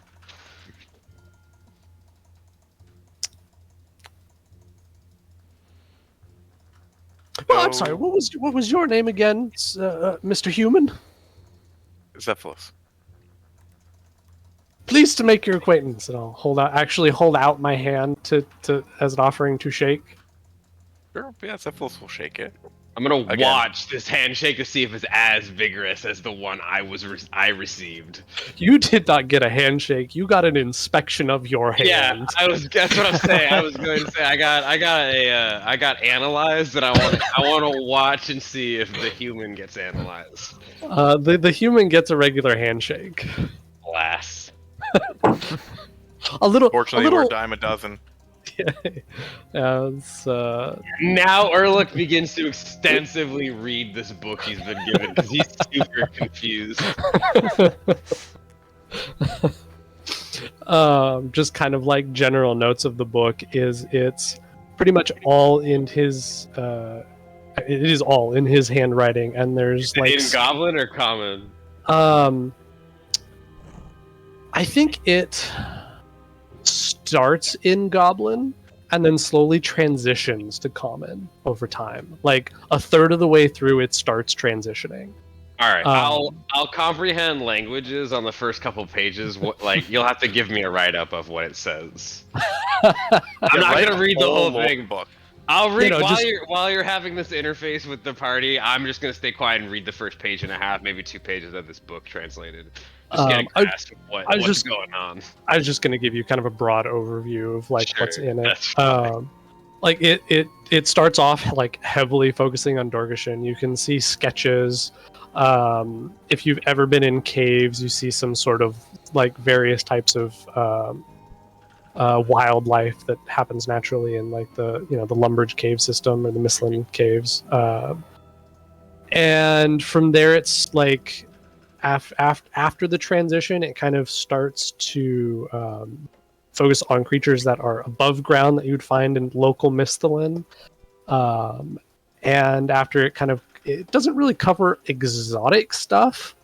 Well, I'm sorry. What was your name again, Mr. Human? Xephalos. Pleased to make your acquaintance, and I'll hold out my hand to as an offering to shake. Sure, yeah, Xephalos will shake it. I'm gonna watch this handshake to see if it's as vigorous as the one I received. You did not get a handshake. You got an inspection of your hand. Yeah, that's what I'm saying. I was going to say I got analyzed, and I want to watch and see if the human gets analyzed. The human gets a regular handshake. Alas. Fortunately, we're a dime a dozen. It's, Now Urluk begins to extensively read this book he's been given because he's super confused. Just kind of like general notes of the book it's pretty much all in his it is all in his handwriting, and there's like in Goblin or Common? I think it starts in Goblin and then slowly transitions to Common over time. Like a third of the way through, it starts transitioning. All right, I'll comprehend languages on the first couple pages. Like you'll have to give me a write up of what it says. I'm not gonna read the whole thing. Book. I'll read while you're having this interface with the party. I'm just gonna stay quiet and read the first page and a half, maybe 2 pages of this book translated. Just getting a grasp of what's going on. I was just going to give you kind of a broad overview of like what's in it. Like it starts off like heavily focusing on Dorgashin. You can see sketches. If you've ever been in caves, you see some sort of like various types of wildlife that happens naturally in like the Lumbridge cave system or the Mistalin caves. And from there, it's like after the transition, it kind of starts to focus on creatures that are above ground that you'd find in local Mistalin. And after it doesn't really cover exotic stuff.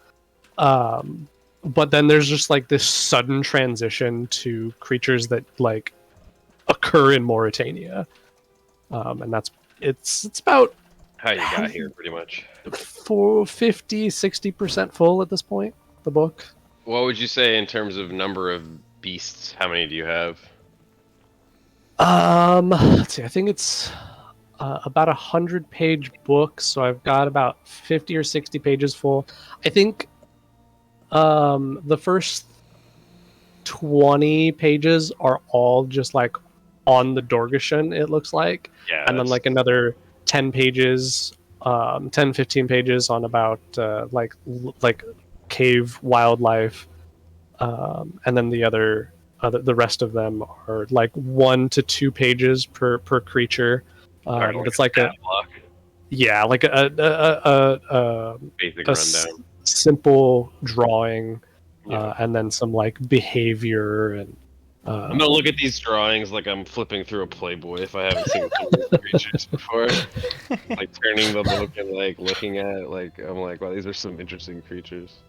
But then there's just like this sudden transition to creatures that like occur in Mauritania. And it's about how you got here, pretty much. For 50-60% full at this point, the book. What would you say in terms of number of beasts? How many do you have? Let's see. I think it's about 100-page book, so I've got about 50 or 60 pages full. I think the first 20 pages are all just like on the Dorgeshan, it looks like. Yeah. And then like another 10 pages, 10, 15 pages on about like cave wildlife. And then the rest of them are like 1 to 2 pages per creature. Like It's like stat block, like a basic a rundown. simple drawing, Yeah. and then some like behavior and. I'm gonna look at these drawings like I'm flipping through a Playboy if I haven't seen some of these creatures before. Like turning the book and like looking at it, like I'm like, wow, these are some interesting creatures.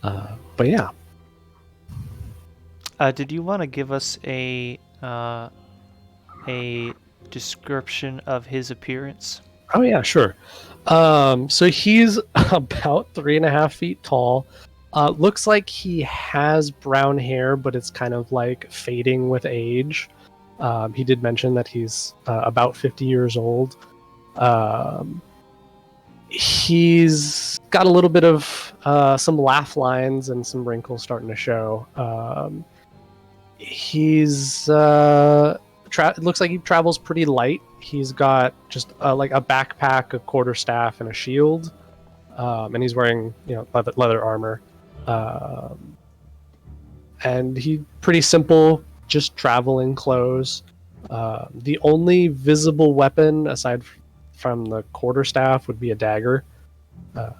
But yeah. Did you want to give us a description of his appearance? Oh yeah, sure. So he's about 3.5 feet tall. Looks like he has brown hair, but it's kind of like fading with age. He did mention that he's about 50 years old. He's got a little bit of some laugh lines and some wrinkles starting to show. He's it looks like he travels pretty light. He's got just like a backpack, a quarterstaff, and a shield, and he's wearing leather armor. And he pretty simple, just traveling clothes. The only visible weapon aside from the quarterstaff would be a dagger. And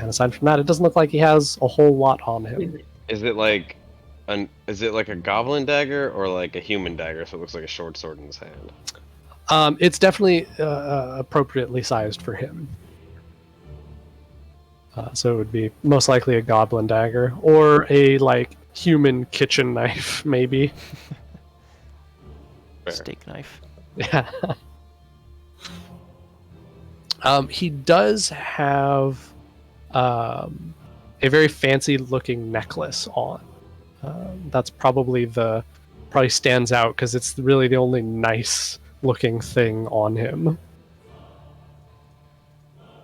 aside from that, it doesn't look like he has a whole lot on him. Is it like a goblin dagger or like a human dagger? So it looks like a short sword in his hand. It's definitely appropriately sized for him. So it would be most likely a goblin dagger or a like human kitchen knife, maybe. Fair. Steak knife. Yeah. He does have a very fancy looking necklace on. That's probably stands out because it's really the only nice looking thing on him.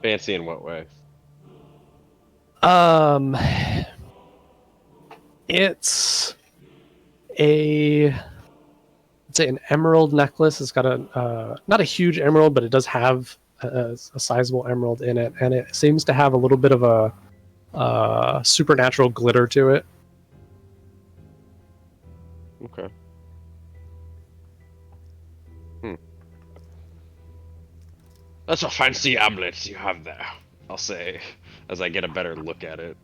Fancy in what way? It's an emerald necklace. It's got a not a huge emerald, but it does have a sizable emerald in it, and it seems to have a little bit of a supernatural glitter to it. Okay. That's a fancy amulet you have there, I'll say, as I get a better look at it.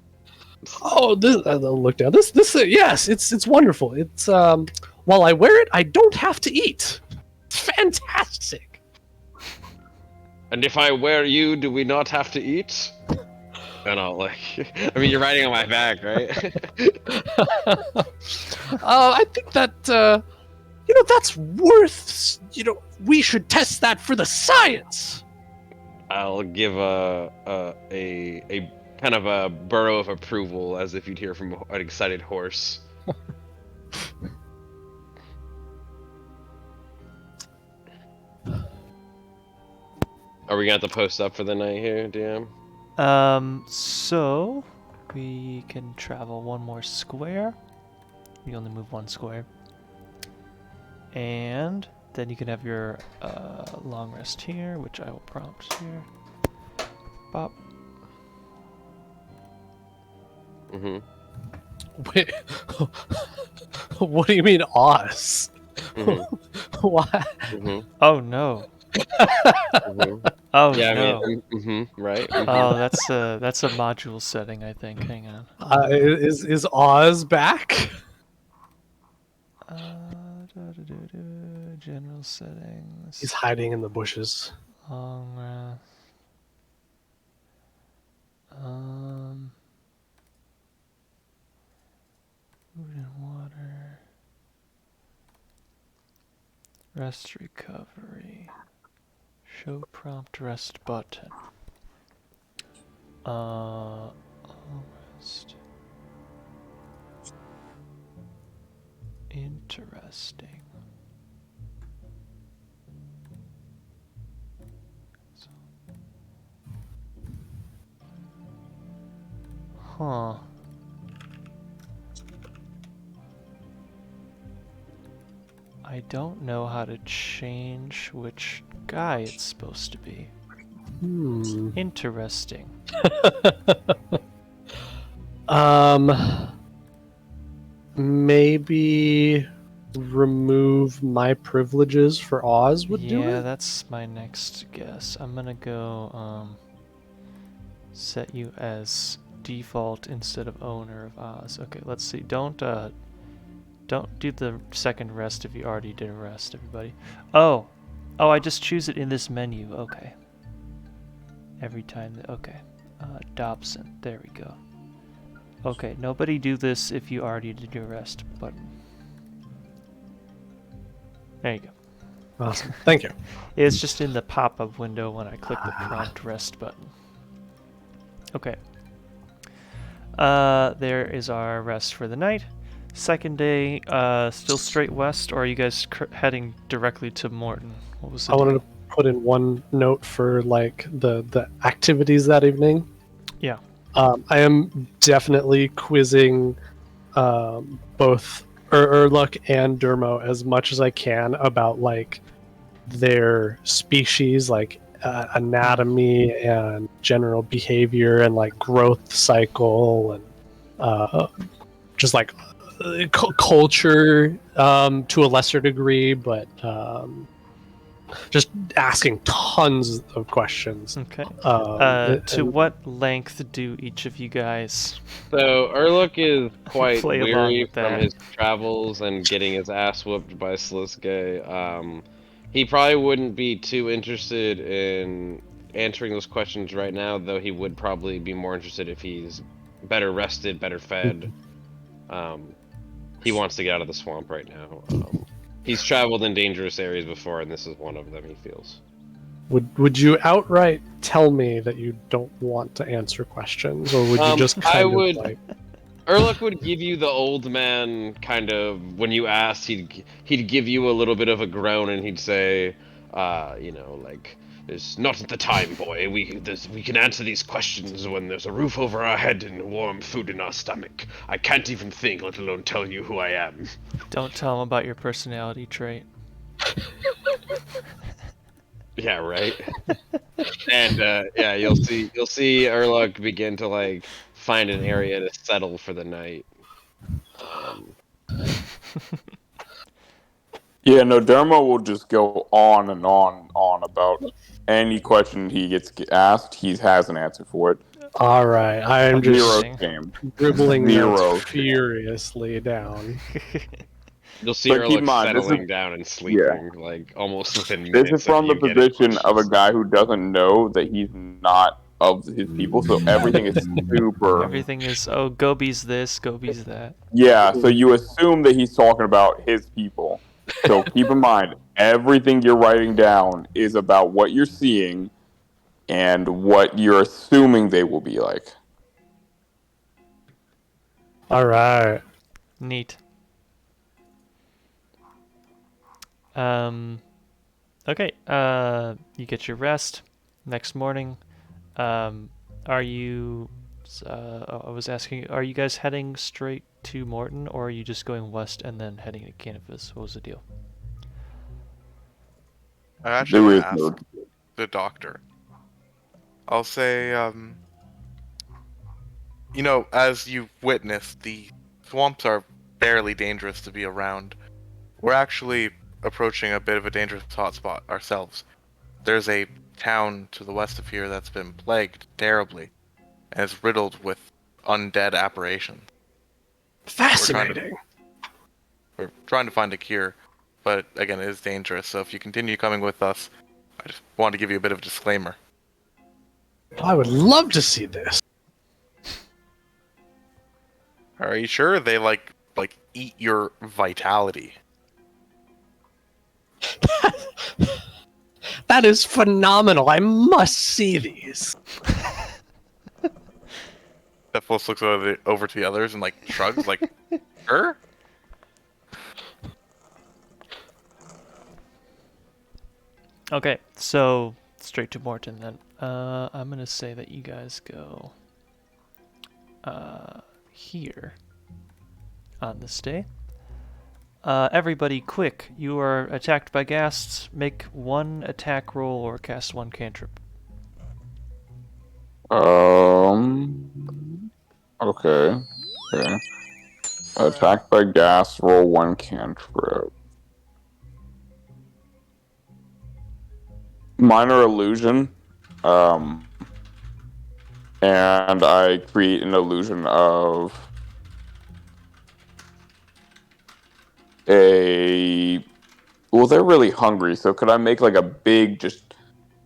Oh, look down. This yes, it's wonderful. It's while I wear it, I don't have to eat. It's fantastic. And if I wear you, do we not have to eat? And I'll like, I mean, you're riding on my back, right? I think that that's worth. We should test that for the science. I'll give a kind of a burrow of approval, as if you'd hear from an excited horse. Are we gonna have to post up for the night here, DM? So we can travel one more square. We only move one square. And then you can have your long rest here, which I will prompt here. Bop. Mm-hmm. Wait, what do you mean, Oz? Mm-hmm. Why? Mm-hmm. Oh no. Mm-hmm. Oh Yeah, no. I mean, mm-hmm, right? Mm-hmm. Oh, that's a module setting, I think. Hang on. Is Oz back? General settings. He's hiding in the bushes. Long rest. Food and water. Rest recovery. Show prompt rest button. Rest. Interesting. Huh. I don't know how to change which guy it's supposed to be. Interesting. Maybe remove my privileges for Oz would do Yeah, it? that's my next guess. I'm gonna go set you as default instead of owner of Oz. Okay, let's see. Don't do the second rest if you already did a rest, everybody. Oh, I just choose it in this menu. Okay. Every time. Okay. Dobson. There we go. Okay, nobody do this if you already did your rest button. There you go. Awesome. Thank you. It's just in the pop-up window when I click the prompt rest button. Okay. There is our rest for the night. Second day, still straight west, or are you guys heading directly to Mort'ton? What was the I wanted deal? to put in one note for like the activities that evening. Yeah. I am definitely quizzing both Urluk and Dermot as much as I can about like their species, like anatomy and general behavior and like growth cycle and just like culture to a lesser degree, but just asking tons of questions. Okay. And- To what length do each of you guys So Urluk is quite Play along weary with from that. his travels and getting his ass whooped by Sliske. He probably wouldn't be too interested in answering those questions right now, though he would probably be more interested if he's better rested, better fed. He wants to get out of the swamp right now. He's traveled in dangerous areas before, and this is one of them, he feels. Would you outright tell me that you don't want to answer questions, or would you just kind of would- like? Urluk would give you the old man kind of, when you asked, he'd give you a little bit of a groan and he'd say, like, "It's not the time, boy. We can answer these questions when there's a roof over our head and warm food in our stomach. I can't even think, let alone tell you who I am." Don't tell them about your personality trait. Yeah, right. And yeah, you'll see Urluk begin to like find an area to settle for the night. Yeah, no, Dermot will just go on and on about any question he gets asked. He has an answer for it. All right, I'm just Zero Interesting. shame. dribbling Zero. notes furiously down. You'll see But keep in Urluk mind, this settling is- down and sleeping, like almost within This minutes is from the of you getting position of a questions. guy who doesn't know that he's not of his people, so everything is super. Everything is, oh, Gobi's this, Gobi's that. Yeah, so you assume that he's talking about his people. So keep in mind, everything you're writing down is about what you're seeing and what you're assuming they will be like. All right. Neat. Okay, you get your rest. Next morning, are you, I was asking, are you guys heading straight to Mort'ton, or are you just going west and then heading to Canopus? What was the deal? I actually There want is to ask the doctor. I'll say, as you've witnessed, the swamps are barely dangerous to be around. We're actually approaching a bit of a dangerous hotspot ourselves. There's a town to the west of here that's been plagued terribly and is riddled with undead apparitions. Fascinating. We're trying to find a cure, but again, it is dangerous, so if you continue coming with us, I just want to give you a bit of a disclaimer. I would love to see this. Are you sure they like eat your vitality? That is phenomenal. I must see these. Xephalos looks over to the others and like shrugs, like, "Sure." Okay, so straight to Mort'ton then. I'm gonna say that you guys go here on this day. Everybody, quick! You are attacked by ghasts. Make one attack roll or cast one cantrip. Okay. Okay. Attacked by gas, roll one cantrip. Minor illusion. And I create an illusion of a... Well, they're really hungry, so could I make like a big just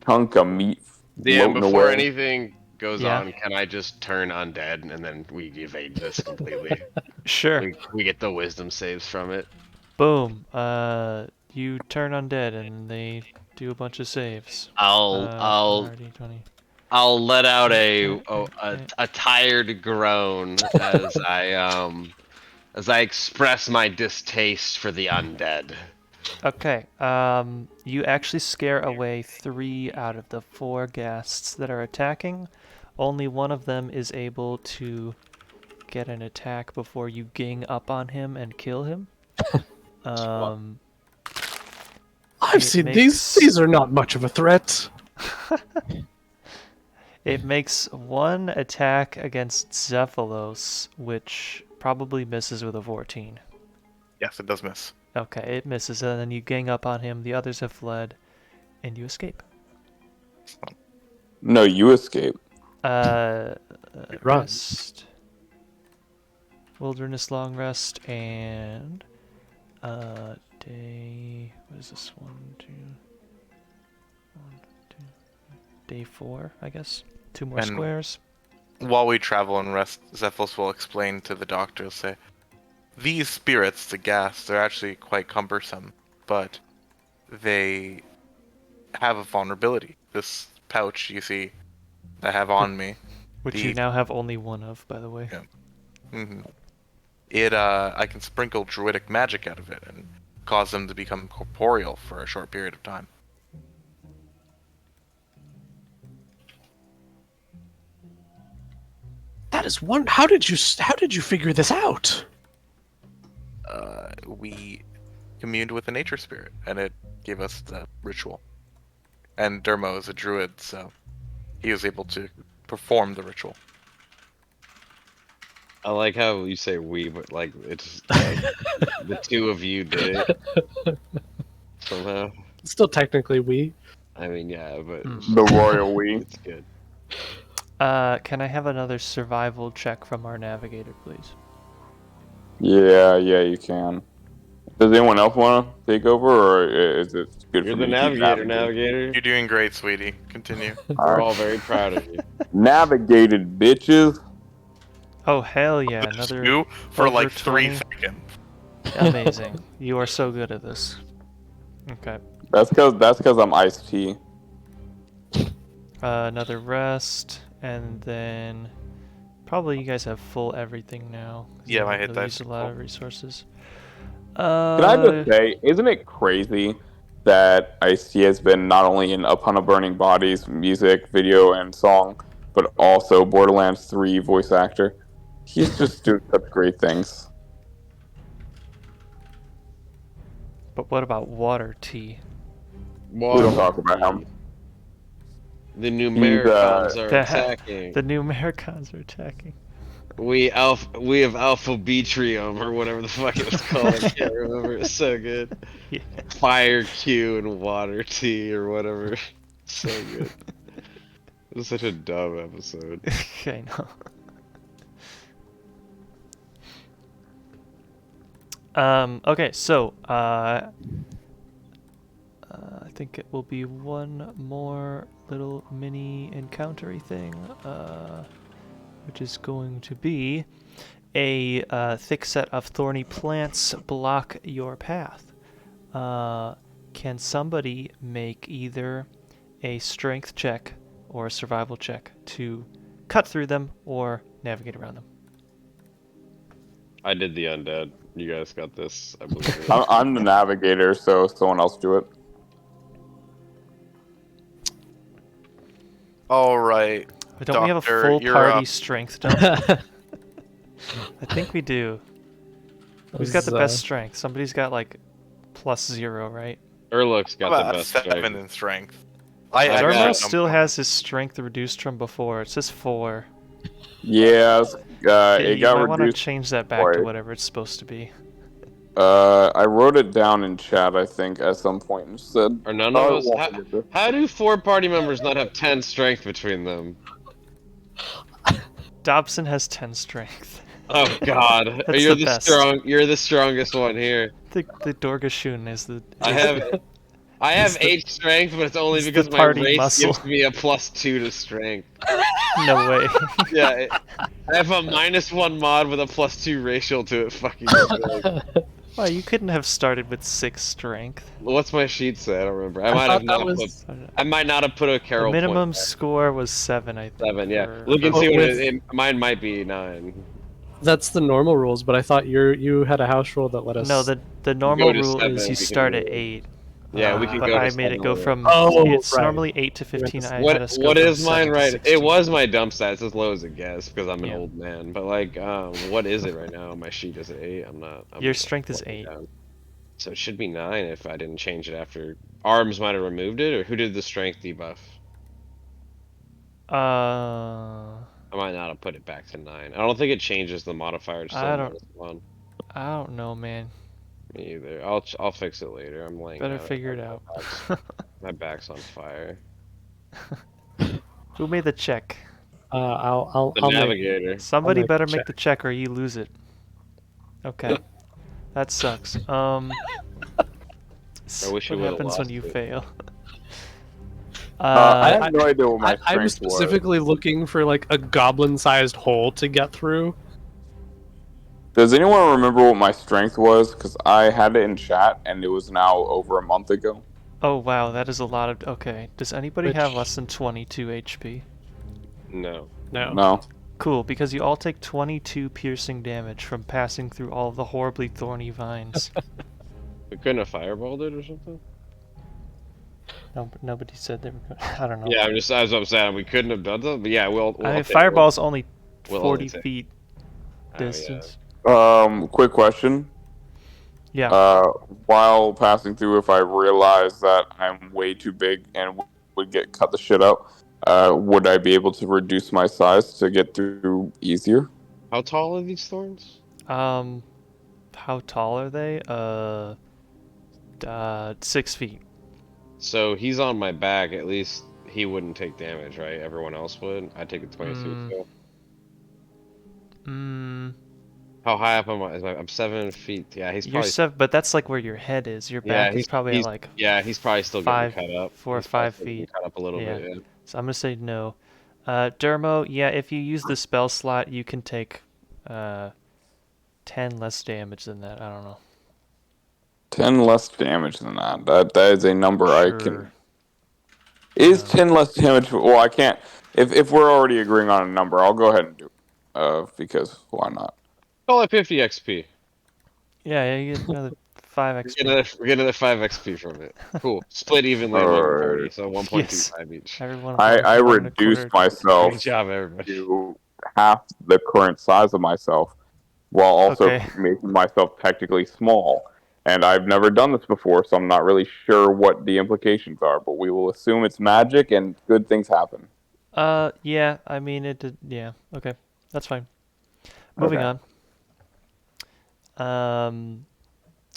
chunk of meat DM, floating before away? anything goes Yeah. on, can I just turn undead and then we evade this completely? Sure. we get the wisdom saves from it. Boom. You turn undead and they do a bunch of saves. I'll D20. I'll let out a tired groan as I express my distaste for the undead. Okay. You actually scare away 3 out of the 4 ghasts that are attacking. Only one of them is able to get an attack before you gang up on him and kill him. I've seen these. These are not much of a threat. It makes 1 attack against Xephalos, which probably misses with a 14. Yes, it does miss. Okay, it misses, and then you gang up on him. The others have fled, and you escape. No, you escape. Run. Rest. Wilderness long rest, and day... What is this? 1, 2... Day 4, I guess. 2 more And squares. while we travel and rest, Xephalos will explain to the doctor, say, "These spirits, the gas, they're actually quite cumbersome, but they have a vulnerability. This pouch, you see, I have on me, Which you now have only 1 of, by the way. Yeah. I can sprinkle druidic magic out of it and cause them to become corporeal for a short period of time. That is one. How did you figure this out? We communed with a nature spirit, and it gave us the ritual. And Dermot is a druid, so he was able to perform the ritual. I like how you say we, but like it's like the 2 of you did it somehow. It's still technically we. I mean, yeah, but The royal we. it's good. Can I have another survival check from our navigator, please? Yeah, you can. Does anyone else want to take over, or is it good You're for the me to keep navigator, navigating? navigator. You're doing great, sweetie. Continue. We're all very proud of you. Navigated, bitches. Oh, hell yeah. Another You for over like 3 20. seconds. Amazing. You are so good at this. Okay. That's because I'm iced tea. Another rest, and then probably you guys have full everything now. Yeah, You my haven't hit really dice used a are lot full. of resources. Can I just say, isn't it crazy that Ice-T has been not only in A Ton of Burning Bodies music, video, and song, but also Borderlands 3 voice actor? He's just doing such great things. But what about water tea? We don't talk about him. The Numericons are The- attacking. The Numericons are attacking. We have Alphabetrium or whatever the fuck it was called. I can't remember. It's so good. Yeah. Fire Q and water tea or whatever. So good. It was such a dumb episode. I know. Okay, so I think it will be one more little mini encountery thing, which is going to be a thick set of thorny plants block your path. Can somebody make either a strength check or a survival check to cut through them or navigate around them. I did the undead. You guys got this, I believe. I'm the navigator, so someone else do it. All right. But don't we have a Doctor, full you're party up. strength, don't we? I think we do. Who's got the best strength? Somebody's got like +0, right? Urluk's got About the a best 7 strength. in strength. Dermot still has his strength reduced from before. It says 4. Yeah, Okay, it you got might want to reduced. change that back to twice. whatever it's supposed to be. I wrote it down in chat, I think, at some point and said. Or none Oh, of us? I won't forget this. How do 4 party members not have 10 strength between them? Dobson has 10 strength. Oh God! That's You're the best. You're the strongest one here. The Dorgashun is the. I have 8 strength, but it's only it's the because my party race muscle. gives me a +2 to strength. No way. Yeah, I have a -1 mod with a +2 racial to it. Fucking strength. Well, you couldn't have started with 6 strength. What's my sheet say? I don't remember. I might not have put a The Carol minimum point there. score was 7, I think. 7, yeah. for- Look and Oh, see what with- mine might be 9. That's the normal rules, but I thought you had a house rule that let us. No, the normal to rule 7, is we you can start do at it. 8. Yeah, we can but go to I made it 7 go later. from. Oh, It's right. normally 8 to 15. I What had us go what from is 7 mine to right? 16. It was my dump stat. It's as low as it gets because I'm an Yeah. old man. But like, what is it right now? My sheet is 8. I'm not. Your strength is 8. Down. So it should be 9 if I didn't change it after. Arms might have removed it, or who did the strength debuff? I might not have put it back to 9. I don't think it changes the modifier. It's still I don't- -1. I don't know, man. Me either. I'll fix it later. I'm laying. Better out. figure it out. My back's on fire. Who made the check? I'll The I'll make- navigator. Somebody make better the make check. the check or you lose it. Okay. That sucks. I wish what we would've happens when lost you it. fail? I have no idea what my I'm strength was. specifically looking for like a goblin-sized hole to get through. Does anyone remember what my strength was? Because I had it in chat, and it was now over a month ago. Oh wow, that is a lot of. Okay. Does anybody have Which- less than 22 HP? No. No. No. Cool, because you all take 22 piercing damage from passing through all of the horribly thorny vines. We couldn't have fireballed it or something. No, nobody said they were going. I don't know. Yeah, I'm just as I'm saying we couldn't have done that. But yeah, we'll I mean, take it. fireball's only we'll 40 only take- feet Oh, yeah. distance. Quick question. Yeah. While passing through, if I realize that I'm way too big and would get cut the shit out, would I be able to reduce my size to get through easier? How tall are these thorns? How tall are they? 6 feet. So he's on my back. At least he wouldn't take damage, right? Everyone else would. I'd take a 22. So. How high up am I? I'm 7 feet. Yeah, he's You're probably. 7, but that's like where your head is. Your Yeah, back is probably like. Yeah, he's probably still getting cut up. 4 or He's probably 5 still getting feet. Cut up a little Yeah. bit. Yeah. So I'm gonna say no. Dermo, yeah, if you use the spell slot, you can take 10 less damage than that. I don't know. 10 less damage than that. That is a number I can. Sure. Is 10 less damage? Well, I can't. If we're already agreeing on a number, I'll go ahead and do it. Because why not? Call it 50 XP. Yeah, you get another 5 We XP. get another 5 XP from it. Cool. Split evenly among the Alright. party, so 1.25 each. Everyone. I one and a reduced quarter. myself Good job, everybody. to half the current size of myself, while also Okay. making myself technically small. And I've never done this before, so I'm not really sure what the implications are. But we will assume it's magic and good things happen. Yeah, I mean, it did. Yeah, okay. That's fine. Moving Okay. on.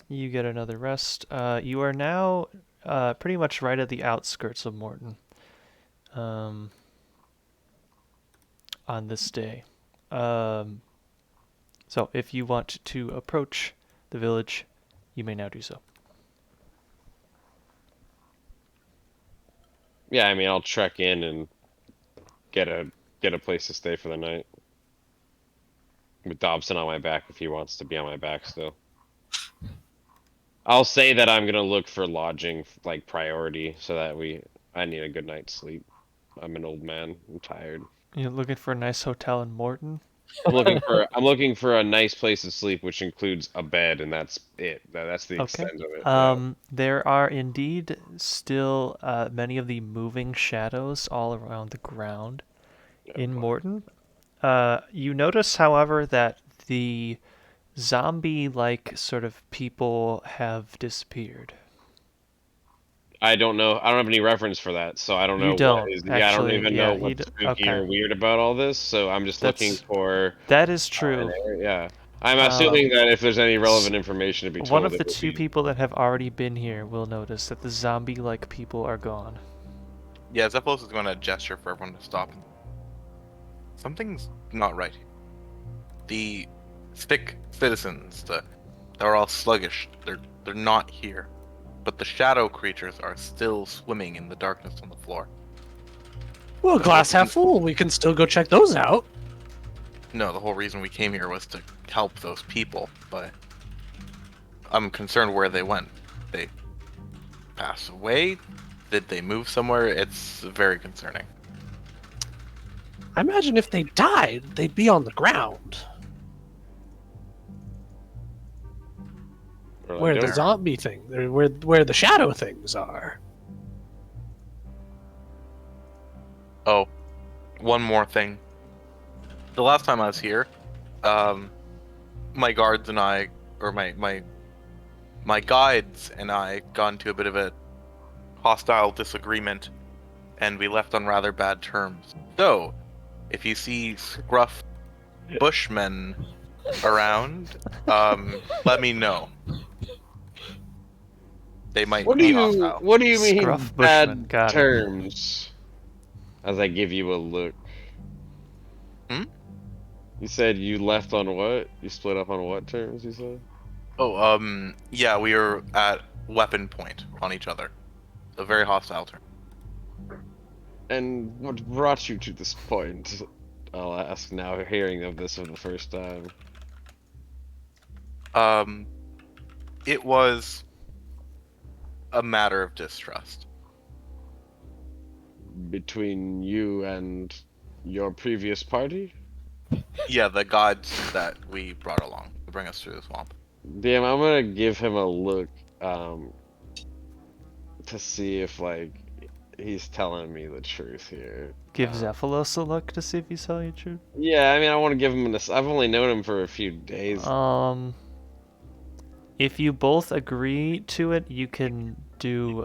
You get another rest. You are now pretty much right at the outskirts of Mort'ton. On this day. So if you want to approach the village, you may now do so. Yeah, I mean, I'll trek in and get a place to stay for the night. With Dobson on my back if he wants to be on my back still. I'll say that I'm gonna look for lodging like priority so that I need a good night's sleep. I'm an old man. I'm tired. You're looking for a nice hotel in Mort'ton? I'm looking for a nice place to sleep, which includes a bed, and that's it. That's the Okay. extent of it. Yeah. There are indeed still many of the moving shadows all around the ground in Mort'ton. You notice, however, that the zombie-like sort of people have disappeared. I don't know. I don't have any reference for that, so I don't You know don't, what is. Yeah, I don't actually. even Yeah, know what's spooky or okay. weird about all this. So I'm just looking for That is an true. area. Yeah, I'm assuming that if there's any relevant information to be One told, of it the would two be. people that have already been here will notice that the zombie-like people are gone. Yeah, Xephalos is going to gesture for everyone to stop. Something's not right. The thick citizens, they're all sluggish. They're not here. But the shadow creatures are still swimming in the darkness on the floor. Well, glass half full. We can still go check those out. No, the whole reason we came here was to help those people, but I'm concerned where they went. They passed away? Did they move somewhere? It's very concerning. I imagine if they died, they'd be on the ground. Or like Where the dirt. zombie thing, where the shadow things are. Oh, one more thing. The last time I was here, my guards and I, or my guides and I, got into a bit of a hostile disagreement, and we left on rather bad terms. So, if you see scruff bushmen around, let me know. They might be hostile. What do you mean Scruff Bushman, bad got it. terms? As I give you a look. Hmm? You said you left on what? You split up on what terms? You said. Oh, yeah, we were at weapon point on each other. A very hostile term. And what brought you to this point? I'll ask now, hearing of this for the first time. It was a matter of distrust. Between you and your previous party? Yeah, the gods that we brought along to bring us through the swamp. Damn, I'm gonna give him a look, to see if, like, he's telling me the truth here. Give Xephalos a look to see if he's telling you the truth. Yeah, I mean, I want to give him this. I've only known him for a few days. If you both agree to it, you can do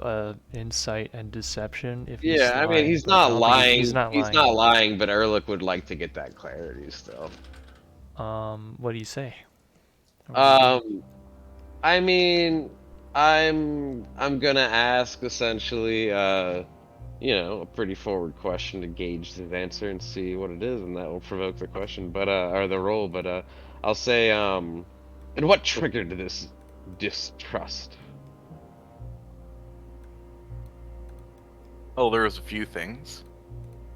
insight and deception. If he's Yeah, I mean, lying, he's but I not don't think lying. He's not He's lying. not lying, but Urluk would like to get that clarity still. What do you say? I mean, I'm gonna ask essentially, you know, a pretty forward question to gauge his answer and see what it is, and that will provoke the question, but or the roll. But I'll say, and what triggered this distrust? Oh, there was a few things,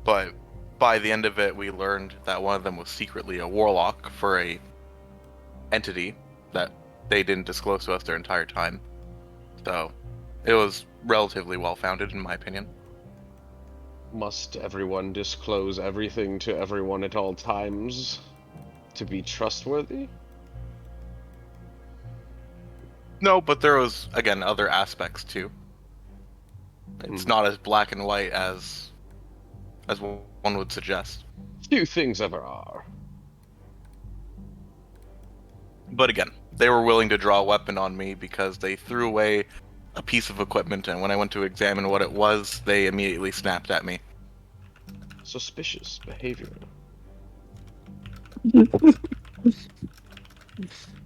but by the end of it, we learned that one of them was secretly a warlock for a entity that they didn't disclose to us their entire time. So, it was relatively well-founded, in my opinion. Must everyone disclose everything to everyone at all times to be trustworthy? No, but there was, again, other aspects too. It's not as black and white as one would suggest. Few things ever are. But again, they were willing to draw a weapon on me because they threw away a piece of equipment, and when I went to examine what it was, they immediately snapped at me. Suspicious behavior. It's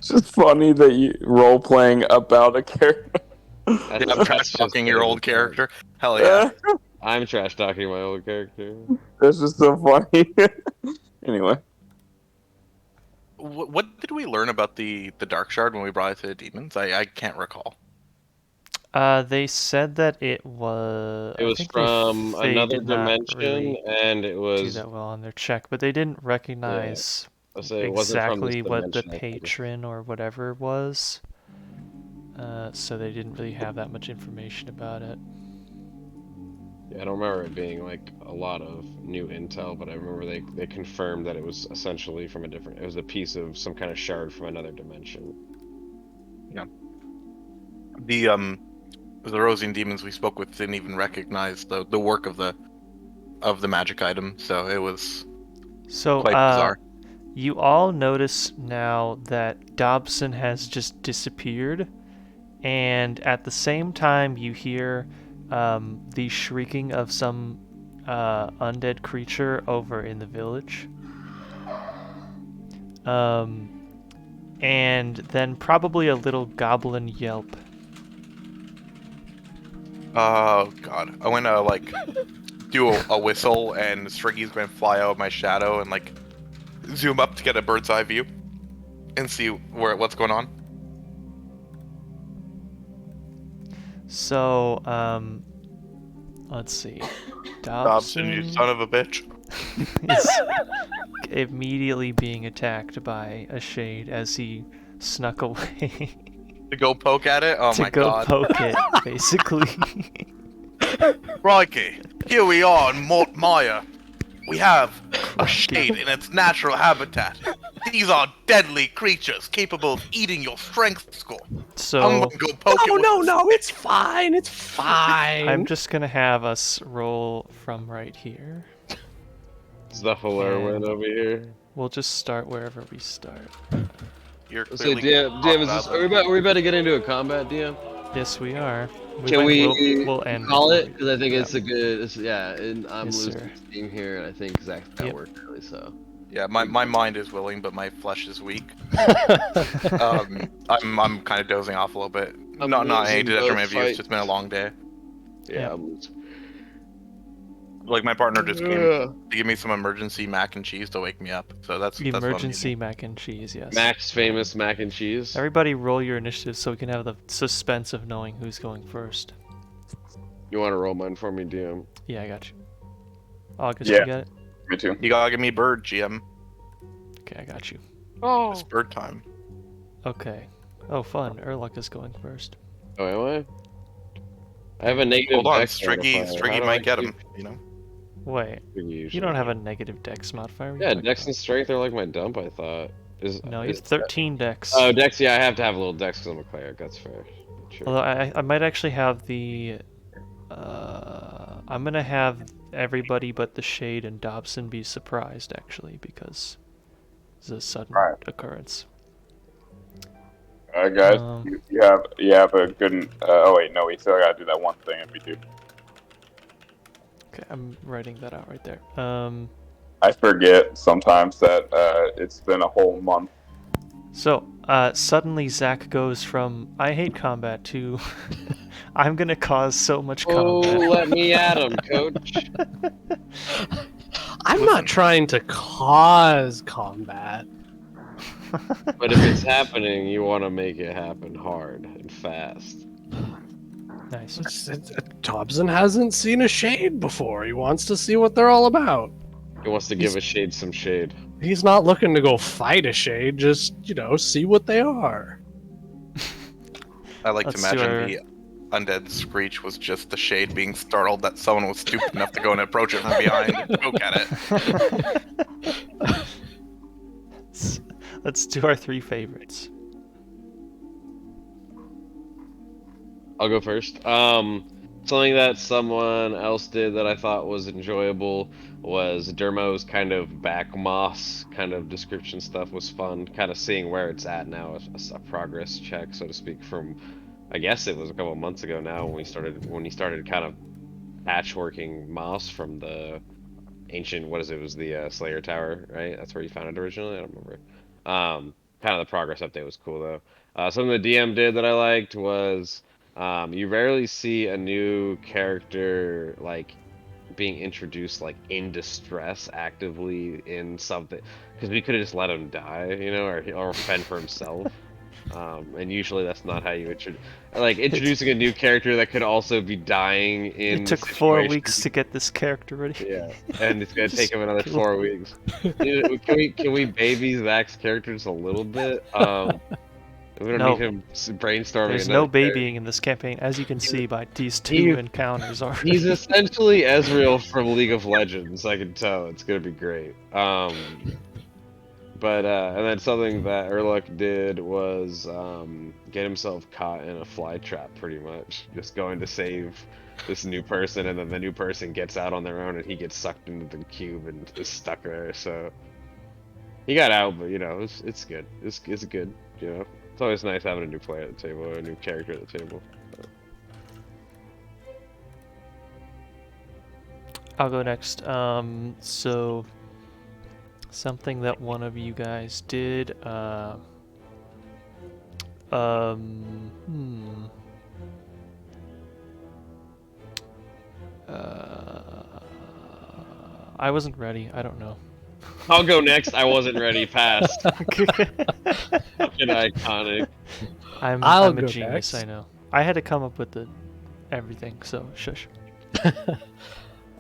just funny that you role playing about a character. I'm trash talking your old character. Hell yeah. I'm trash talking my old character. That's just so funny. Anyway. What did we learn about the Dark Shard when we brought it to the demons? I can't recall. They said that it was. It I was think from they another did not dimension, really and it do was. that well on their check, but they didn't recognize I'll say it wasn't from this exactly what the dimension, I think. patron or whatever was. So they didn't really have that much information about it. Yeah, I don't remember it being like a lot of new intel, but I remember they confirmed that it was essentially from a different. It was a piece of some kind of shard from another dimension. Yeah. The Rosian demons we spoke with didn't even recognize the work of the magic item, so it was So, quite bizarre. you all notice now that Dobson has just disappeared, and at the same time you hear the shrieking of some undead creature over in the village. And then probably a little goblin yelp. Oh god, I want to like do a whistle, and Striggy's going to fly out of my shadow and like zoom up to get a bird's eye view and see what's going on. So, let's see. Dobson, you son of a bitch. is immediately being attacked by a shade as he snuck away To go poke at it? Oh to my go god. poke it, basically. Crikey, here we are in Mort Maya. We have a shade in its natural habitat. These are deadly creatures capable of eating your strength score. I'm So gonna go poke it with No, it's fine. It's fine. I'm just gonna have us roll from right here. Is the Hilaire win over here? We'll just start wherever we start. You're Let's say, clearly DM, is this, are we about to get into a combat, DM? Yes, we are. Can We'll end call it. it? Because I think it's a good, yeah, and I'm Yes, losing sir. steam here, and I think Zach that Yep. worked really so. Yeah, my mind is willing, but my flesh is weak. I'm kind of dozing off a little bit. I'm Not any losing detriment both of you. It's fights. just been a long day. Yeah, Yeah. I'm losing. Like my partner just came to give me some emergency mac and cheese to wake me up. So that's what I'm Emergency needing. mac and cheese, yes. Max famous mac and cheese. Everybody roll your initiative so we can have the suspense of knowing who's going first. You want to roll mine for me, DM? Yeah, I got you. August, Yeah. you got it? Me too. You gotta give me bird, GM. Okay, I got you. Oh. It's bird time. Okay. Oh, fun. Urluk is going first. Oh, am I? I have a negative. Hold on, dex modifier. How Striggy do I might get keep- him. You know. Wait, Usually. you don't have a negative dex modifier? What are you Yeah, talking dex about? and strength are like my dump. I thought. No, you have 13 dex. Oh, dex. Yeah, I have to have a little dex because I'm a cleric. That's fair. Sure. Although I might actually have the... I'm gonna have everybody but the Shade and Dobson be surprised, actually, because it's a sudden Right. occurrence. Guys, Um, you have a good. Oh wait, no, we still gotta do that one thing if we do. Okay, I'm writing that out right there. I forget sometimes that it's been a whole month. So, suddenly Zach goes from, I hate combat, to, I'm gonna cause so much Oh, combat. let me at him, coach. I'm not trying to cause combat. But if it's happening, you want to make it happen hard and fast. Nice. Dobson hasn't seen a shade before. He wants to see what they're all about. He wants to give a shade some shade. He's not looking to go fight a shade, just, see what they are. I like to Let's do imagine our- the undead screech was just the shade being startled that someone was stupid enough to go and approach it from behind and poke at it. Let's do our 3 favorites. I'll go first. Something that someone else did that I thought was enjoyable was Dermot's kind of back moss kind of description stuff was fun. Kind of seeing where it's at now, a progress check, so to speak, from I guess it was a couple of months ago now when he started kind of patchworking moss from the ancient it was the Slayer Tower, right? That's where you found it originally. I don't remember. Kind of the progress update was cool though. Something the DM did that I liked was you rarely see a new character like being introduced like in distress actively in something, because we could have just let him die, or fend for himself. And usually that's not how you introducing a new character that could also be dying in It took 4 weeks to get this character ready. Yeah, and it's gonna Just take him another kill 4 weeks. Dude, can we baby Zach's character just a little bit? We don't No. need him brainstorming. There's another no babying in this campaign, as you can see by these two encounters already. He's essentially Ezreal from League of Legends. I can tell it's gonna be great. But and then something that Urluk did was get himself caught in a fly trap, pretty much. Just going to save this new person, and then the new person gets out on their own, and he gets sucked into the cube and is stuck there. So he got out, but you know, it's good. It's good. You know, it's always nice having a new player at the table or a new character at the table. I'll go next. So something that one of you guys did. I wasn't ready. I don't know. I'll go next. I wasn't ready. Passed. Fucking iconic. I'm I'll a go genius. next. I know. I had to come up with everything. So shush.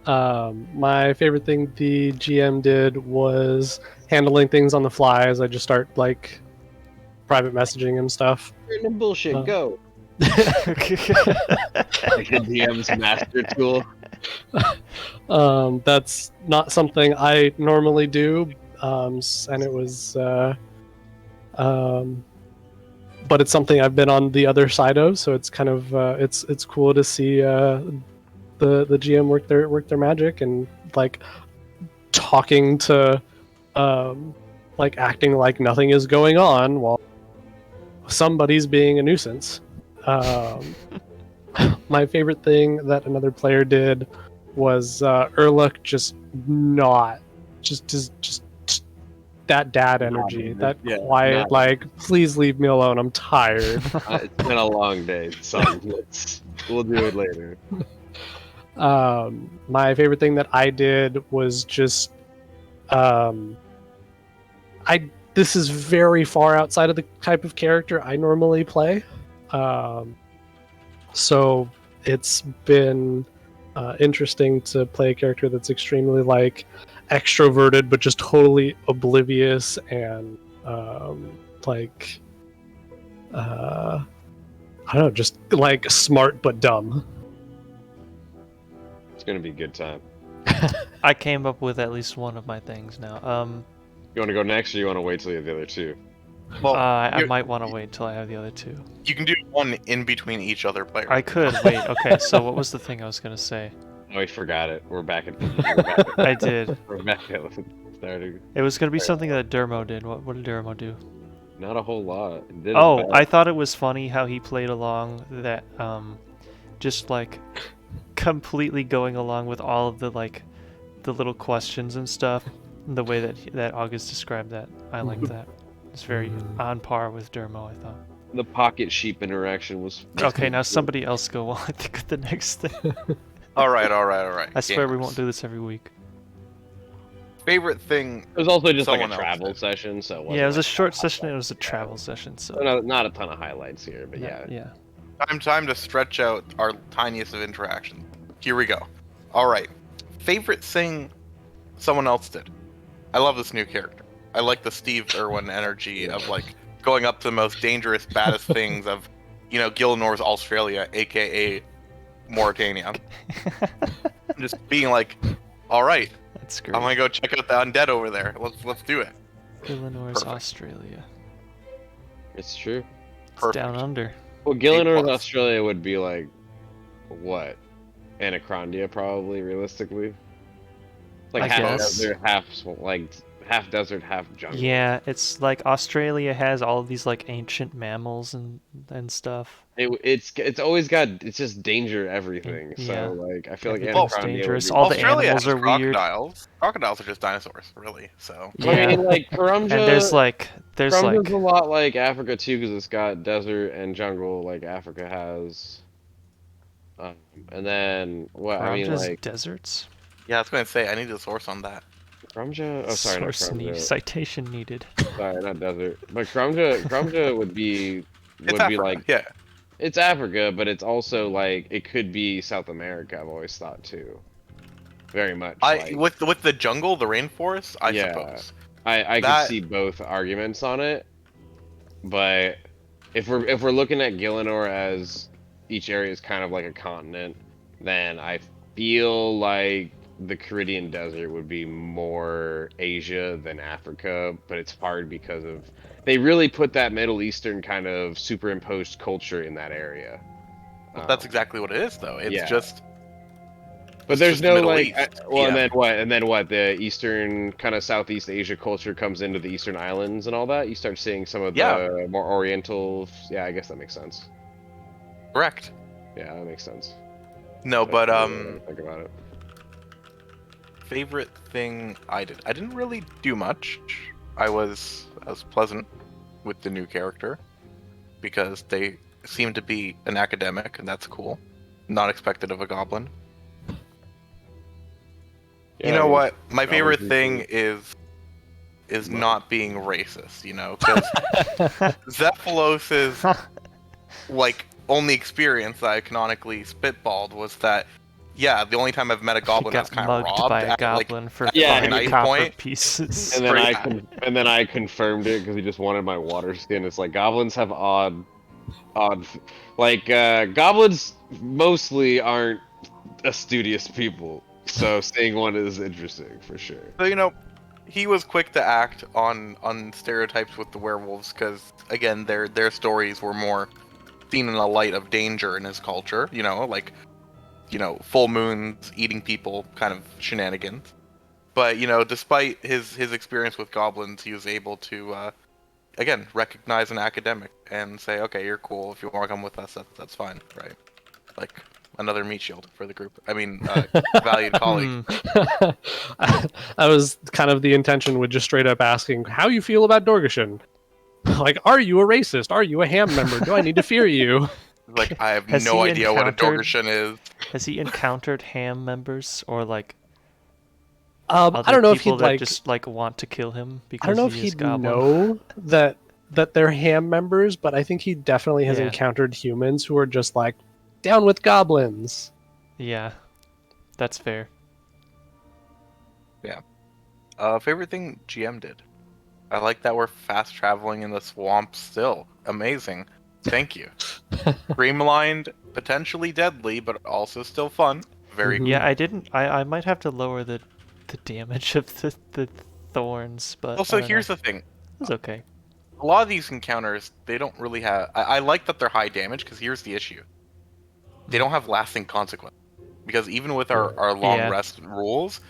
My favorite thing the GM did was handling things on the fly as I just start like private messaging and stuff. Random bullshit. Uh, Go. Like the DM's master tool. That's not something I normally do, and it was, but it's something I've been on the other side of, so it's kind of it's cool to see the GM work their magic and like talking to like acting like nothing is going on while somebody's being a nuisance. My favorite thing that another player did was Urluk just that dad energy, that quiet, not- like, please leave me alone, I'm tired. It's been a long day, son. We'll do it later. My favorite thing that I did was just this is very far outside of the type of character I normally play. So it's been interesting to play a character that's extremely like extroverted but just totally oblivious and like I don't know, just like smart but dumb. It's gonna be a good time. I came up with at least one of my things now. You want to go next, or you want to wait till you have the other two? Well, I might want to wait until I have the other two. you can do one in between each other player. I could wait. Okay, so what was the thing I was gonna say? Oh, we forgot it. We're back at. I did. We're back at starting. It was gonna be something that Dermot did. What did Dermot do? Not a whole lot. It did Oh, bad. I thought it was funny how he played along that, just like completely going along with all of the like the little questions and stuff. The way that August described that, I liked that. It's very on par with Dermot, I thought. The pocket sheep interaction was. Okay, now somebody else go while I think of the next thing. All right. I swear we Gamers. won't do this every week. Favorite thing. It was also just like Someone a else travel did. session, so Yeah, it was a like short session and it was a travel session, so not a ton of highlights here, but yeah. yeah. Time to stretch out our tiniest of interactions. Here we go. All right. Favorite thing someone else did. I love this new character. I like the Steve Irwin energy of like going up to the most dangerous, baddest things of, Gilnor's Australia, aka Mauritania. Just being like, all right, That's great. I'm gonna go check out the undead over there. Let's do it. Illinois, Perfect. Australia. It's true. It's Perfect. down under. Well, Gilnor's plus. Australia would be like, what? Anacrondia, probably, realistically. Like I half guess. desert, half desert, half jungle. Yeah, it's like Australia has all of these like ancient mammals and stuff. It's always got, it's just danger everything. Yeah. So like I feel like Everything's Anacrondia dangerous. would be- All the Australia animals has are weird. crocodiles. Crocodiles are just dinosaurs, really. So Yeah. I mean, like Karumja. And there's Karumja's a lot like Africa too, because it's got desert and jungle like Africa has. And then what? I mean, Karumja's like deserts. yeah, I was gonna say I need a source on that. Karumja. Oh, sorry, not Source need, Karumja. citation needed. Sorry, not desert. But Karumja would be It's would be Africa, like yeah. it's Africa, but it's also like it could be South America. I've always thought too. Very much. like, With the jungle, the rainforest, Yeah. suppose. I could that- see both arguments on it, but if we're looking at Gielinor as each area is kind of like a continent, then I feel like the Caridian Desert would be more Asia than Africa, but it's hard because of they really put that Middle Eastern kind of superimposed culture in that area. That's exactly what it is, though. It's yeah. just. But It's there's just the no Middle like, East. well, and Yeah. then what? And then what? The Eastern kind of Southeast Asia culture comes into the Eastern Islands and all that. You start seeing some of the more Oriental. Yeah, I guess that makes sense. Correct. Yeah, that makes sense. No, but Think about it. favorite thing I did. I didn't really do much. I was pleasant with the new character because they seem to be an academic, and that's cool. Not expected of a goblin. Yeah, You know what? My goblins favorite are thing is not being racist. You know, because Xephalos's like only experience that I canonically spitballed was that. Yeah, the only time I've met a goblin that's got kind of mugged robbed by a at, goblin for Yeah, 5 knife copper point. pieces. And then Pretty I confirmed it because he just wanted my water skin. It's like goblins have odd, like goblins mostly aren't studious people. So seeing one is interesting for sure. So you know, he was quick to act on stereotypes with the werewolves because again, their stories were more seen in a light of danger in his culture. You know, like full moons, eating people, kind of shenanigans. But despite his experience with goblins, he was able to again recognize an academic and say, okay, you're cool. If you want to come with us, that's fine, right? Like another meat shield for the group. I mean, valued colleague. That was kind of the intention with just straight up asking how you feel about Dorgashin. Like, are you a racist? Are you a ham member? Do I need to fear you? Like, I have Has no he idea what a encountered- Dorgashin is. Has he encountered ham members or like I other don't know if people he'd that like. just like want to kill him because I don't know if he is he'd goblin? know that they're ham members, but I think he definitely has Yeah. encountered humans who are just like down with goblins. Yeah, that's fair. Favorite thing GM did. I like that we're fast traveling in the swamp still. Amazing. Thank you. Streamlined, potentially deadly, but also still fun. Very Mhm. Yeah, I didn't. I might have to lower the damage of the thorns, but Also, I don't here's know. the thing. It was okay. A lot of these encounters, they don't really have. I like that they're high damage because here's the issue. They don't have lasting consequence. Because even with our long Yeah. rest rules,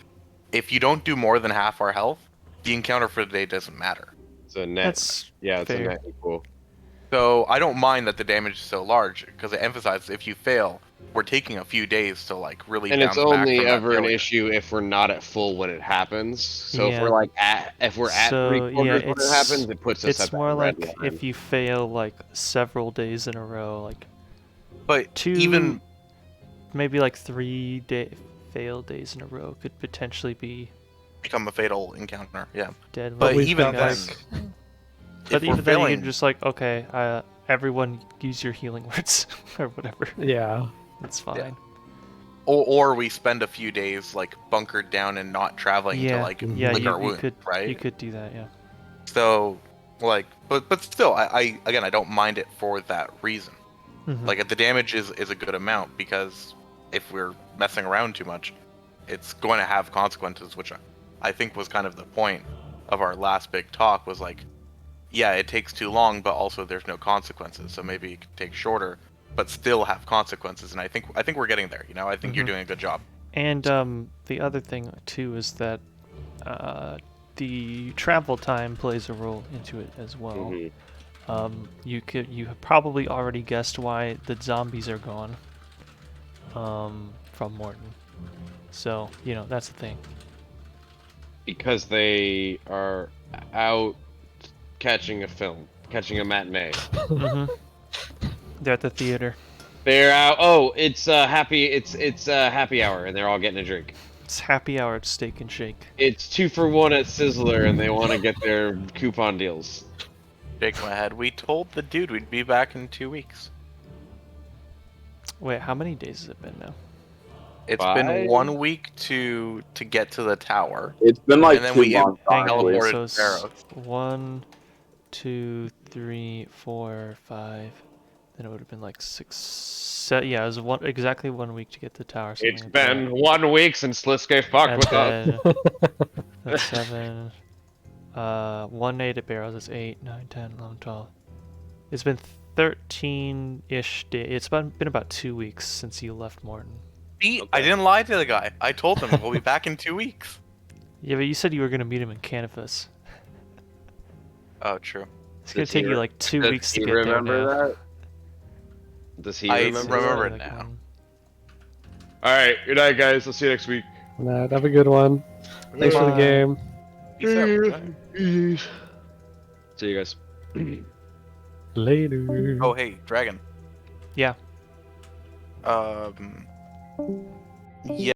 if you don't do more than half our health, the encounter for the day doesn't matter. It's a net. That's Yeah, it's fair. a net equal. So I don't mind that the damage is so large because it emphasizes if you fail, we're taking a few days to like really. And it's bounce back only from that ever an failure. issue if we're not at full when it happens. So if Yeah. we're like at So, 3/4 yeah, when it it's- happens, it puts us at It's that more red like line. if you fail like several days in a row, like But two, even maybe like 3 fail days in a row could potentially be become a fatal encounter, yeah. deadly. But we've even got, then, like- But if we're even then, you failing, can just like, okay, everyone use your healing words or whatever. Yeah. It's fine. or we spend a few days like bunkered down and not traveling to Yeah, like yeah, lick our you wound, could, right? you could do that, yeah. So, like, but still, I again, I don't mind it for that reason. Mhm. Like, the damage is a good amount because if we're messing around too much, it's going to have consequences, which I think was kind of the point of our last big talk. Was like, yeah, it takes too long, but also there's no consequences, so maybe it could take shorter, but still have consequences. And I think we're getting there. You know, I think you're Mhm. doing a good job. And the other thing too is that the travel time plays a role into it as well. Mhm. You have probably already guessed why the zombies are gone from Mort'ton. So that's the thing. Because they are out catching a matinee. hmm They're at the theater. They're out. Oh, it's happy hour, and they're all getting a drink. It's happy hour at Steak and Shake. It's 2 for 1 at Sizzler, and they want to get their coupon deals. Shake my head. We told the dude we'd be back in 2 weeks. Wait, how many days has it been now? It's 5? been 1 week to get to the tower. It's been like And then 2 we months, Hang on, honestly. teleported so it's Barrows. 1, 2, 3, 4, 5. Then it would have been like 6, yeah, it was exactly 1 week to get the tower. It's Like been that. 1 week since Sliske fucked And with us. then that's 7. 1 native barrels is 8, 9, 10, 11, 12. It's been 13-ish days. It's been about 2 weeks since you left Mort'ton. See, I didn't lie to the guy. I told him we'll be back in 2 weeks. Yeah, but you said you were gonna meet him in Canifus. Oh, true. It's gonna Does take he you like 2 Does weeks to he get there remember now. that? Does he I remember remember that? it now. All right, good night, guys. I'll see you next week. Nah, have a good one. Thanks for the Bye. game. Peace out. See you guys. Later. Oh, hey, Dragon. Yeah. Yeah.